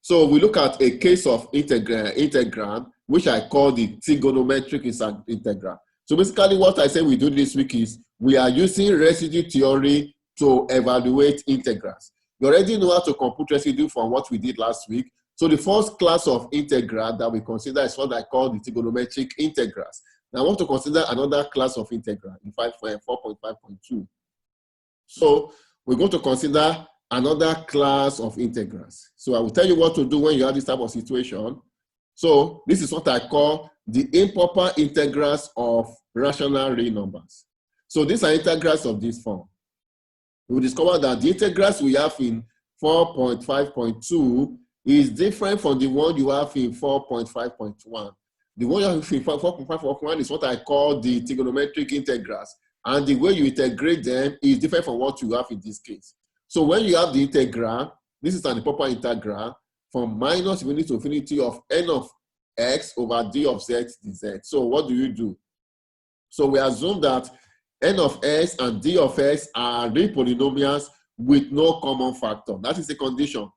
So we look at a case of integrand, which I call the trigonometric integral. So basically what I say we do this week is we are using residue theory to evaluate integrals. You already know how to compute residue from what we did last week. So the first class of integral that we consider is what I call the trigonometric integrals. Now I want to consider another class of integral in 4.5.2. So we're going to consider another class of integrals. So I will tell you what to do when you have this type of situation. So this is what I call the improper integrals of rational real numbers. So these are integrals of this form. We will discover that the integrals we have in 4.5.2 is different from the one you have in 4.5.1. The one you have in 4.5.1 is what I call the trigonometric integrals. And the way you integrate them is different from what you have in this case. So when you have the integral, this is an improper integral from minus infinity to infinity of n of x over d of z dz. So what do? So we assume that n of x and d of x are real polynomials with no common factor. That is the condition.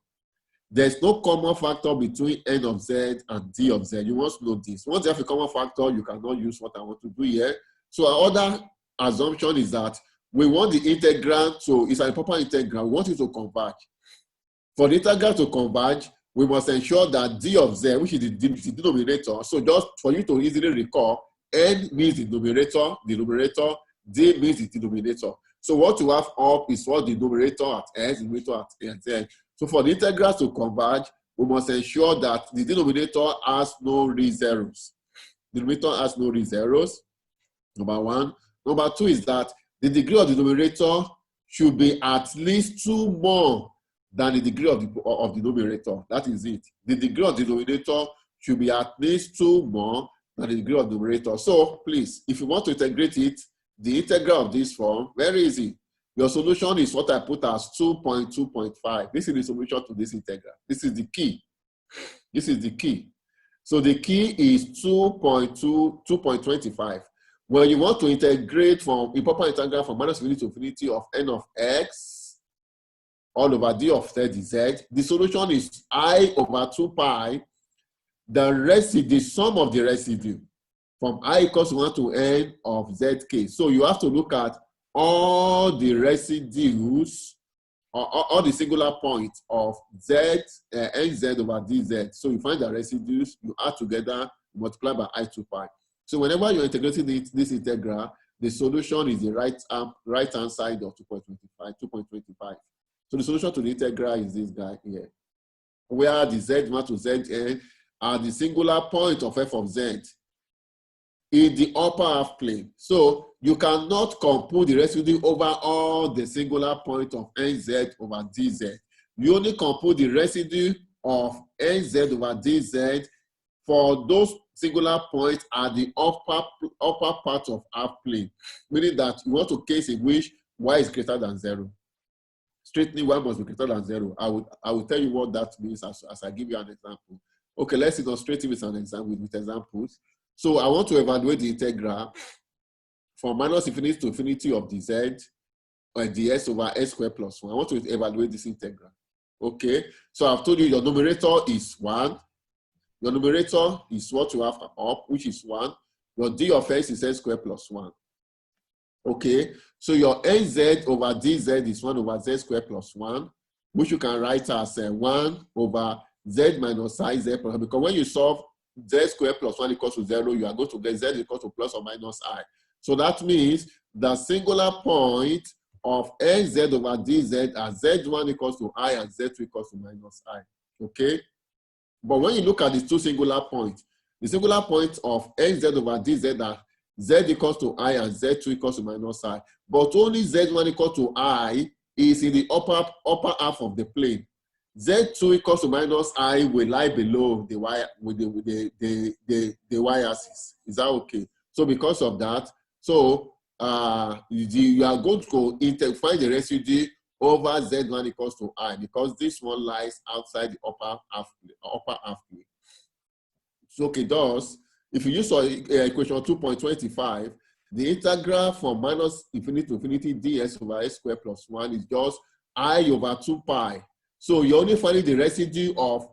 There's no common factor between n of z and d of z. You must know this. Once you have a common factor, you cannot use what I want to do here. So our other assumption is that we want the integral to, it's an improper integral, we want it to converge. For the integral to converge, we must ensure that d of z, which is the denominator, so just for you to easily recall, n means the numerator, d means the denominator. So what you have up is what the numerator at s, the numerator at z. So for the integral to converge, we must ensure that the denominator has no real zeros. The numerator has no real zeros, number one. Number two is that the degree of the numerator should be at least 2 more than the degree of the numerator. That is it. The degree of the denominator should be at least 2 more than the degree of the numerator. So please, if you want to integrate it, the integral of this form, very easy. Your solution is what I put as 2.2.5. This is the solution to this integral. This is the key. This is the key. So the key is 2.25. When you want to integrate from improper integral from minus infinity to infinity of n of x all over d of z dz, the solution is I over 2 pi, the sum of the residue from I equals 1 to n of zk. So you have to look at all the residues, or all the singular points of z, nz over dz. So you find the residues, you add together, multiply by I2 pi. So whenever you're integrating this integral, the solution is the right-hand side of 2.25. So the solution to the integral is this guy here, where the z1 to zn are the singular point of f of z in the upper half plane. So you cannot compute the residue over all the singular point of nz over dz. You only compute the residue of nz over dz for those singular points at the upper part of half plane, meaning that you want a case in which y is greater than 0. Straightly, y must be greater than 0. I will tell you what that means as I give you an example. Okay, let's illustrate it with an example with examples. So I want to evaluate the integral from minus infinity to infinity of dz ds over s squared plus 1. I want to evaluate this integral. Okay, so I've told you your numerator is 1. Your numerator is what you have up, which is 1. Your d of x is s squared plus 1. Okay, so your nz over dz is 1 over z squared plus 1, which you can write as 1 over z minus I z plus 1, because when you solve z squared plus 1 equals to 0, you are going to get z equals to plus or minus I. So that means the singular point of nz over dz are z1 equals to I and z2 equals to minus I. Okay, but when you look at these two singular points, the singular point of nz over dz are z equals to I and z2 equals to minus I, but only z1 equals to I is in the upper half of the plane. Z2 equals to minus I will lie below the y with the y-axis. Is that okay? So because of that, so you are going to find the residue over z1 equals to I, because this one lies outside the upper half plane. So okay, thus, if you use equation 2.25, the integral from minus infinity to infinity ds over s squared plus 1 is just I over 2 pi. So you're only finding the residue of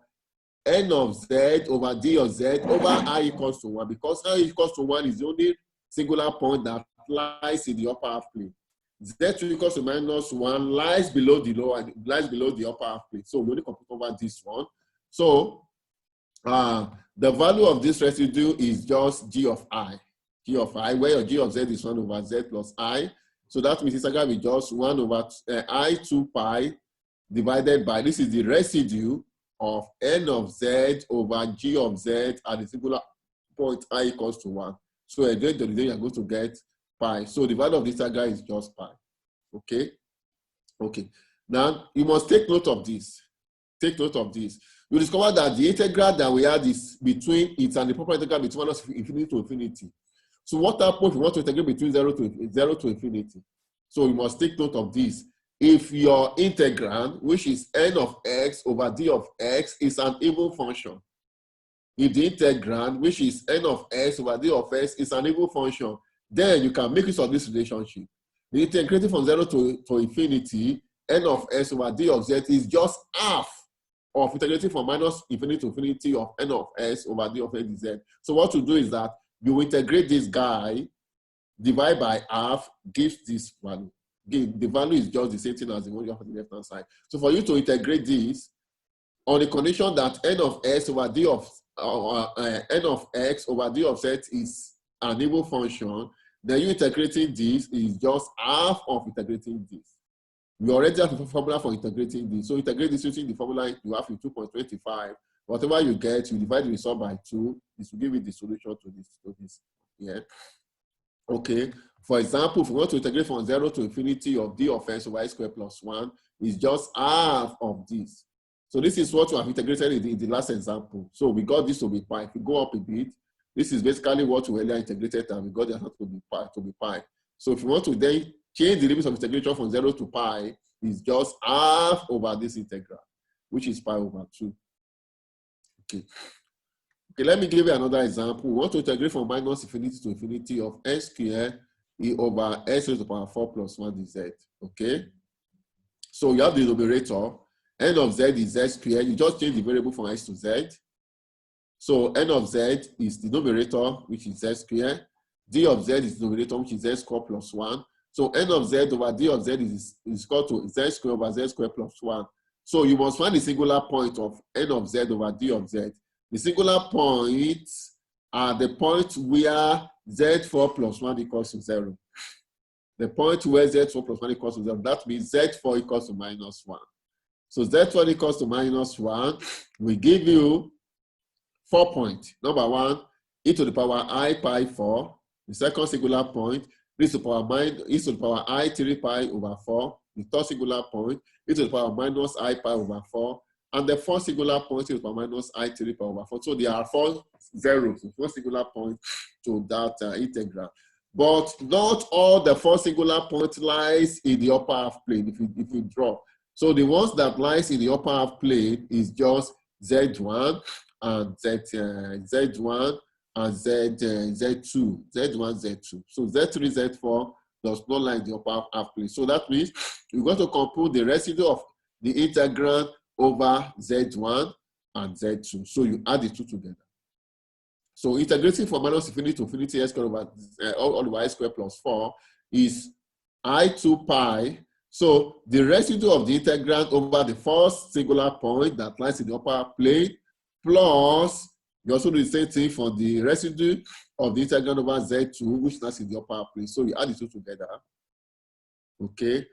n of z over d of z over I equals to 1, because I equals to 1 is the only singular point that lies in the upper half plane. Z2 equals to minus 1 lies below the upper half plane. So we only compute over this one. So the value of this residue is just g of I, where your g of z is 1 over z plus I. So that means it's going to be just 1 over I 2 pi divided by, this is the residue of n of z over g of z at the singular point I equals to 1. So at the end of the day, you're going to get pi. So the value of this integral is just pi. Okay? Okay. Now, you must take note of this. Take note of this. You discover that the integral that we had is between it and the proper integral between minus infinity to infinity. So what happens if you want to integrate between 0 to infinity? So you must take note of this. If your integrand, which is n of x over d of x, is an even function, if the integrand, which is n of x over d of x, is an even function, then you can make use of this relationship. The integrating from 0 to infinity, n of x over d of z is just half of integrating from minus infinity to infinity of n of s over d of x dz. So what you do is that you integrate this guy, divide by half, gives this value. Again, the value is just the same thing as the one you have on the left-hand side. So for you to integrate this, on the condition that n of s over d of n of x over d of z is an even function, then you integrating this is just half of integrating this. We already have a formula for integrating this. So integrate this using the formula you have in 2.25. Whatever you get, you divide the result by 2. This will give you the solution to this. Yeah. Okay. For example, if we want to integrate from 0 to infinity of d of x over x squared plus 1, is just half of this. So this is what we have integrated in the last example. So we got this to be pi. If we go up a bit, this is basically what we earlier integrated, and we got the answer to be pi. So if you want to then change the limits of integration from 0 to pi, is just half over this integral, which is pi over 2. Okay. Okay, let me give you another example. We want to integrate from minus infinity to infinity of x squared e over x raised to the power 4 plus 1 dz. Okay. So you have the numerator. N of z is z squared. You just change the variable from x to z. So n of z is the numerator, which is z squared. D of z is the numerator, which is z squared plus 1. So n of z over d of z is equal to z squared over z squared plus 1. So you must find the singular point of n of z over d of z. The singular points are the point where z4 plus 1 equals to 0. The point where z4 plus 1 equals to 0, that means z4 equals to minus 1. So z4 equals to minus 1 will give you 4 points. Number 1, e to the power I pi 4. The second singular point, e to the power I 3 pi over 4. The third singular point, e to the power minus I pi over 4. And the fourth singular point is minus I 3 pi over 4. So there are 4 zeros, 4 singular points to that integral. But not all the 4 singular points lies in the upper half plane if you draw. So the ones that lies in the upper half plane is just Z1 and Z1 and Z2. Z1, Z2. So Z3, Z4 does not lie in the upper half plane. So that means you're going to compute the residue of the integrand over Z1 and Z2. So you add the two together. So integrating from minus infinity to infinity s squared over all over I squared plus 4 is I2 pi. So the residue of the integrand over the first singular point that lies in the upper plane plus you also do the same thing for the residue of the integrand over Z2, which lies in the upper plane. So you add the two together. Okay.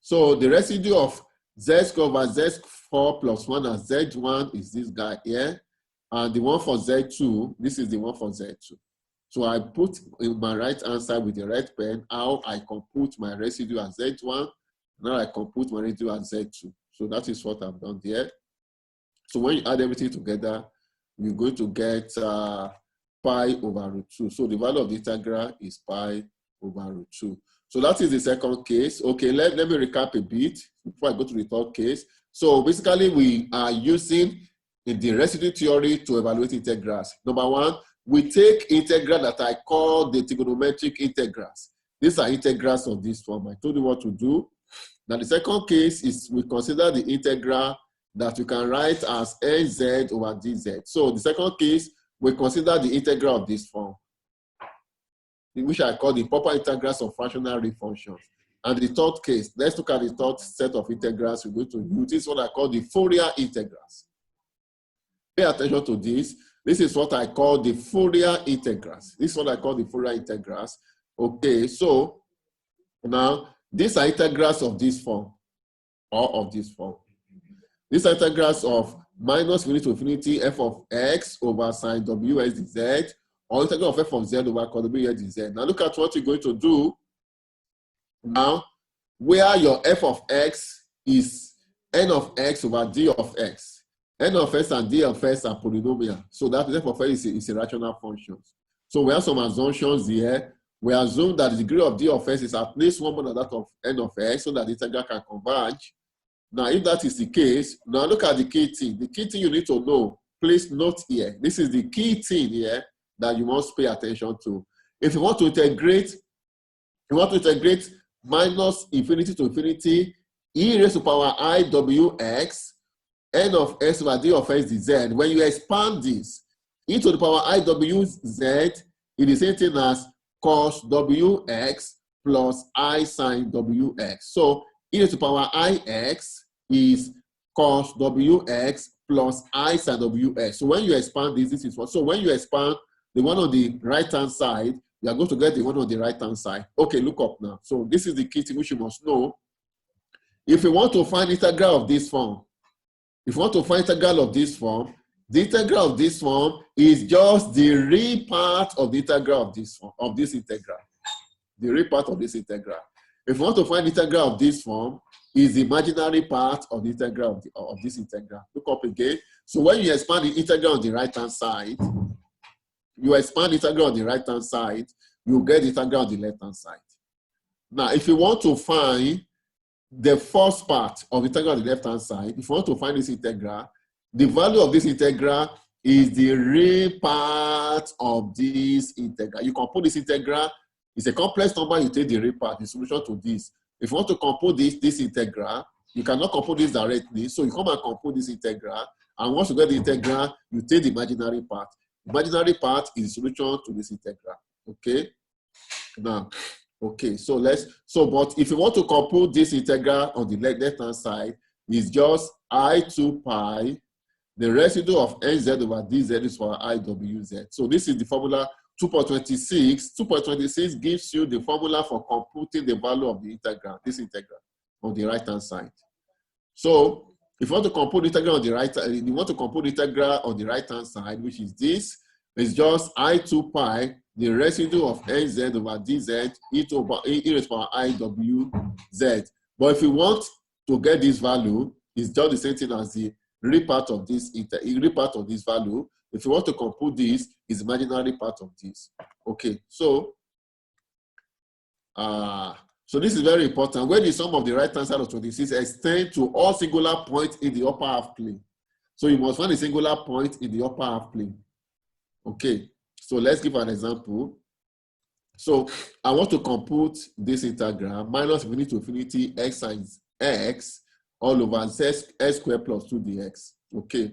So the residue of Z squared over Z4 plus 1 as Z1 is this guy here. And the one for Z2, this is the one for Z2. So I put in my right hand side with the red pen how I compute my residue as Z1. Now I compute my residue as Z2. So that is what I've done there. So when you add everything together, you're going to get pi over root 2. So the value of the integral is pi over root 2. So that is the second case. Okay, let me recap a bit before I go to the third case. So basically we are using in the residue theory to evaluate integrals. Number one, we take integral that I call the trigonometric integrals. These are integrals of this form. I told you what to do. Now the second case is we consider the integral that you can write as nz over dz. So the second case, we consider the integral of this form, which I call the proper integrals of fractional real functions. And the third case, let's look at the third set of integrals we're going to use. This is what I call the Fourier integrals. Pay attention to this. This is what I call the Fourier integrals. This is what I call the Fourier integrals. Okay, so now these are integrals of this form or of this form. These are integrals of minus infinity to infinity f of x over sine ws dz, or integral of f of z over cos w dz. Now look at what you're going to do now, where your f of x is n of x over d of x. N of x and d of x are polynomial. So that f of x is a rational function. So we have some assumptions here. We assume that the degree of d of x is at least one more than that of n of x so that the integral can converge. Now, if that is the case, now look at the key thing. The key thing you need to know, please note here. This is the key thing here that you must pay attention to. If you want to integrate, minus infinity to infinity, e raised to power I wx, n of x over d of x dz. When you expand this, e to the power I wz, it is the same thing as cos wx plus I sine wx. So e to the power ix is cos wx plus I sine wx. So when you expand this, this is what. So when you expand the one on the right-hand side, you are going to get the one on the right-hand side. Okay, look up now. So this is the key thing which you must know. If you want to find integral of this form, the integral of this form is just the real part of the integral of this form, of this integral. The real part of this integral. If you want to find integral of this form, is the imaginary part of the integral of this integral. Look up again. So when you expand the integral on the right-hand side, you get the integral on the left-hand side. Now, if you want to find the first part of the integral on the left-hand side, if you want to find this integral, the value of this integral is the real part of this integral. You compute this integral. It's a complex number, you take the real part, the solution to this. If you want to compute this integral, you cannot compute this directly, so you come and compute this integral, and once you get the integral, you take the imaginary part. Imaginary part is the solution to this integral, okay? Now, okay, but if you want to compute this integral on the left-hand side, it's just I2 pi, the residue of nz over dz is for IWZ. So this is the formula 2.26. 2.26 gives you the formula for computing the value of the integral, this integral, on the right-hand side. So if you want to compute the integral on the right-hand side, which is this, it's just I2 pi, the residue of nz over dz, e raised to power IWZ. But if you want to get this value, it's just the same thing as the real part of this value. If you want to compute this, is imaginary part of this. Okay, so this is very important. When the sum of the right-hand side of 26 extends to all singular points in the upper half plane. So you must find a singular point in the upper half plane. Okay, so let's give an example. So I want to compute this integral minus infinity to infinity x times x all over z s squared plus 2 dx. Okay.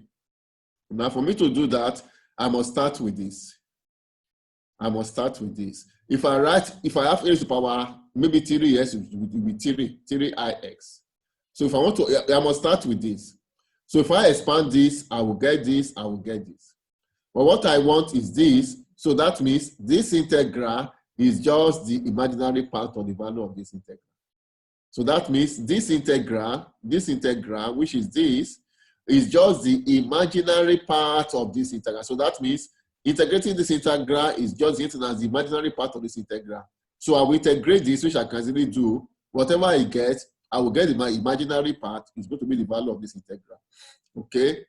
Now for me to do that, I must start with this. I must start with this. If I have a to the power, maybe 3x will be 3ix. So if I want to, I must start with this. So if I expand this, I will get this, I will get this. But what I want is this. So that means this integral is just the imaginary part of the value of this integral. So that means this integral, which is this, is just the imaginary part of this integral. So that means integrating this integral is just written as the imaginary part of this integral. So I will integrate this, which I can easily do. Whatever I get, I will get my imaginary part is going to be the value of this integral. Okay.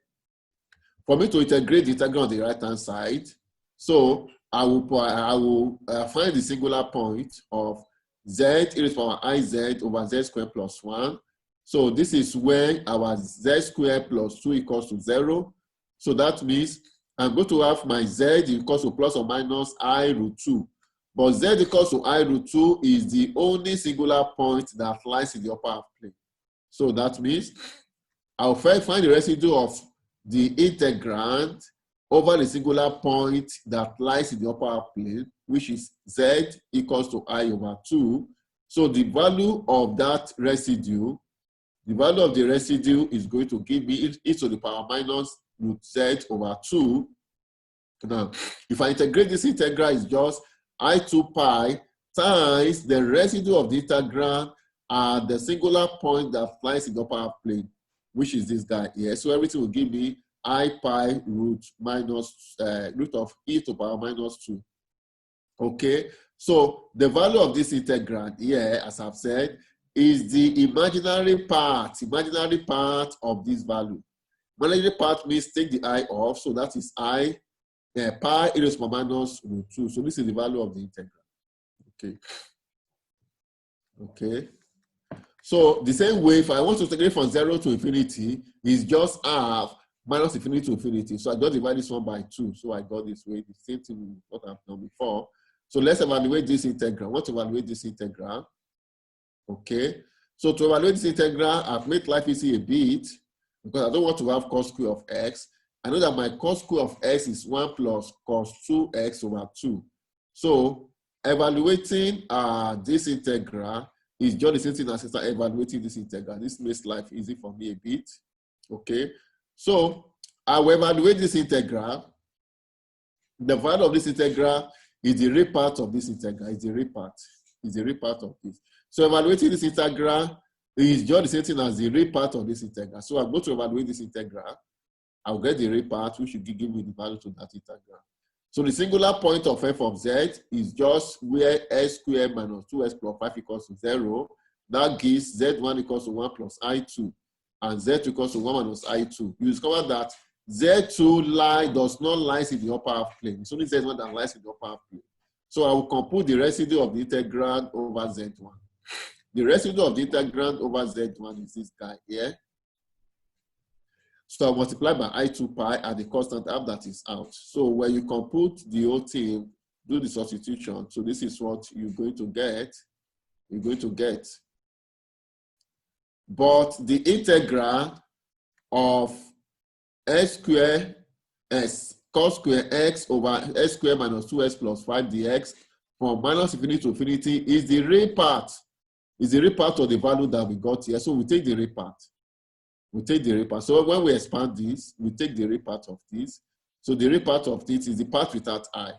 For me to integrate the integral on the right-hand side, so I will find the singular point of z e to the power iz over z squared plus 1. So this is where our z squared plus 2 equals to 0. So that means I'm going to have my z equals to plus or minus I root 2. But z equals to I root 2 is the only singular point that lies in the upper half plane. So that means I'll first find the residue of the integrand over the singular point that lies in the upper half plane, which is z equals to I over 2. So the value of that residue, the value of the residue is going to give me e to the power minus root z over 2. Now, if I integrate this integral, is just I2 pi times the residue of the integral at the singular point that lies in the upper half plane, which is this guy here. So everything will give me I pi root of e to the power minus 2. Okay, so the value of this integrand here, as I've said, is the imaginary part of this value. Imaginary part means take the I off, so that is I pi e to the power minus root 2. So this is the value of the integral. Okay. Okay. So the same way, if I want to integrate from 0 to infinity, is just half minus infinity to infinity. So I just divide this one by 2. So I got this way. The same thing with what I've done before. So let's evaluate this integral. I want to evaluate this integral. Okay. So to evaluate this integral, I've made life easy a bit because I don't want to have cos square of x. I know that my cos square of x is 1 plus cos 2x over 2. So evaluating this integral is just the same thing as evaluating this integral. This makes life easy for me a bit. Okay. So I will evaluate this integral. The value of this integral is the real part of this integral. Is the real part of this. So evaluating this integral is just the same thing as the real part of this integral. So I'm going to evaluate this integral. I'll get the real part, which should give me the value to that integral. So the singular point of f of z is just where s squared minus 2s plus 5 equals to 0. That gives z1 equals to 1 plus I2. And z2 equals to 1 minus I2. You discover that z2 does not lie in the upper half plane. It's only z1 that lies in the upper half plane. So I will compute the residue of the integrand over z1. The residue of the integrand over z1 is this guy here. So I multiply by I2 pi at the constant half that is out. So when you compute the whole thing, do the substitution. So this is what you're going to get. But the integral of s square s cos square x over s square minus 2s plus 5 dx from minus infinity to infinity is the real part. Is the real part of the value that we got here. So we take the real part. So when we expand this, we take the real part of this. So the real part of this is the part without I.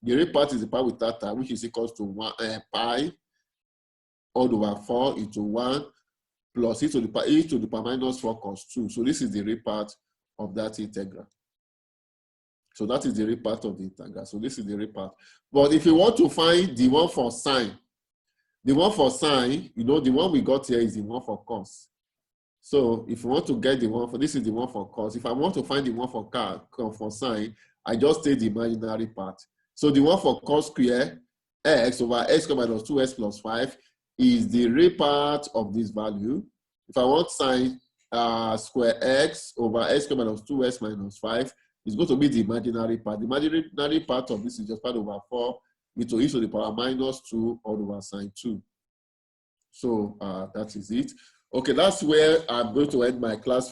The real part is the part without I, which is equals to 1 pi all over 4 into 1 plus e to the power minus 4 cos 2. So this is the real part of that integral. So that is the real part of the integral. So this is the real part. But if you want to find the one for sine, you know, the one we got here is the one for cos. So if you want to get the one for, this is the one for cos. If I want to find the one for sine, I just take the imaginary part. So the one for cos square x over x squared minus 2s plus 5 is the real part of this value. If I want sine square x over x squared minus 2s minus 5, it's going to be the imaginary part. The imaginary part of this is just part over 4 into e to the power minus 2 all over sine 2. So that is it. Okay, that's where I'm going to end my class.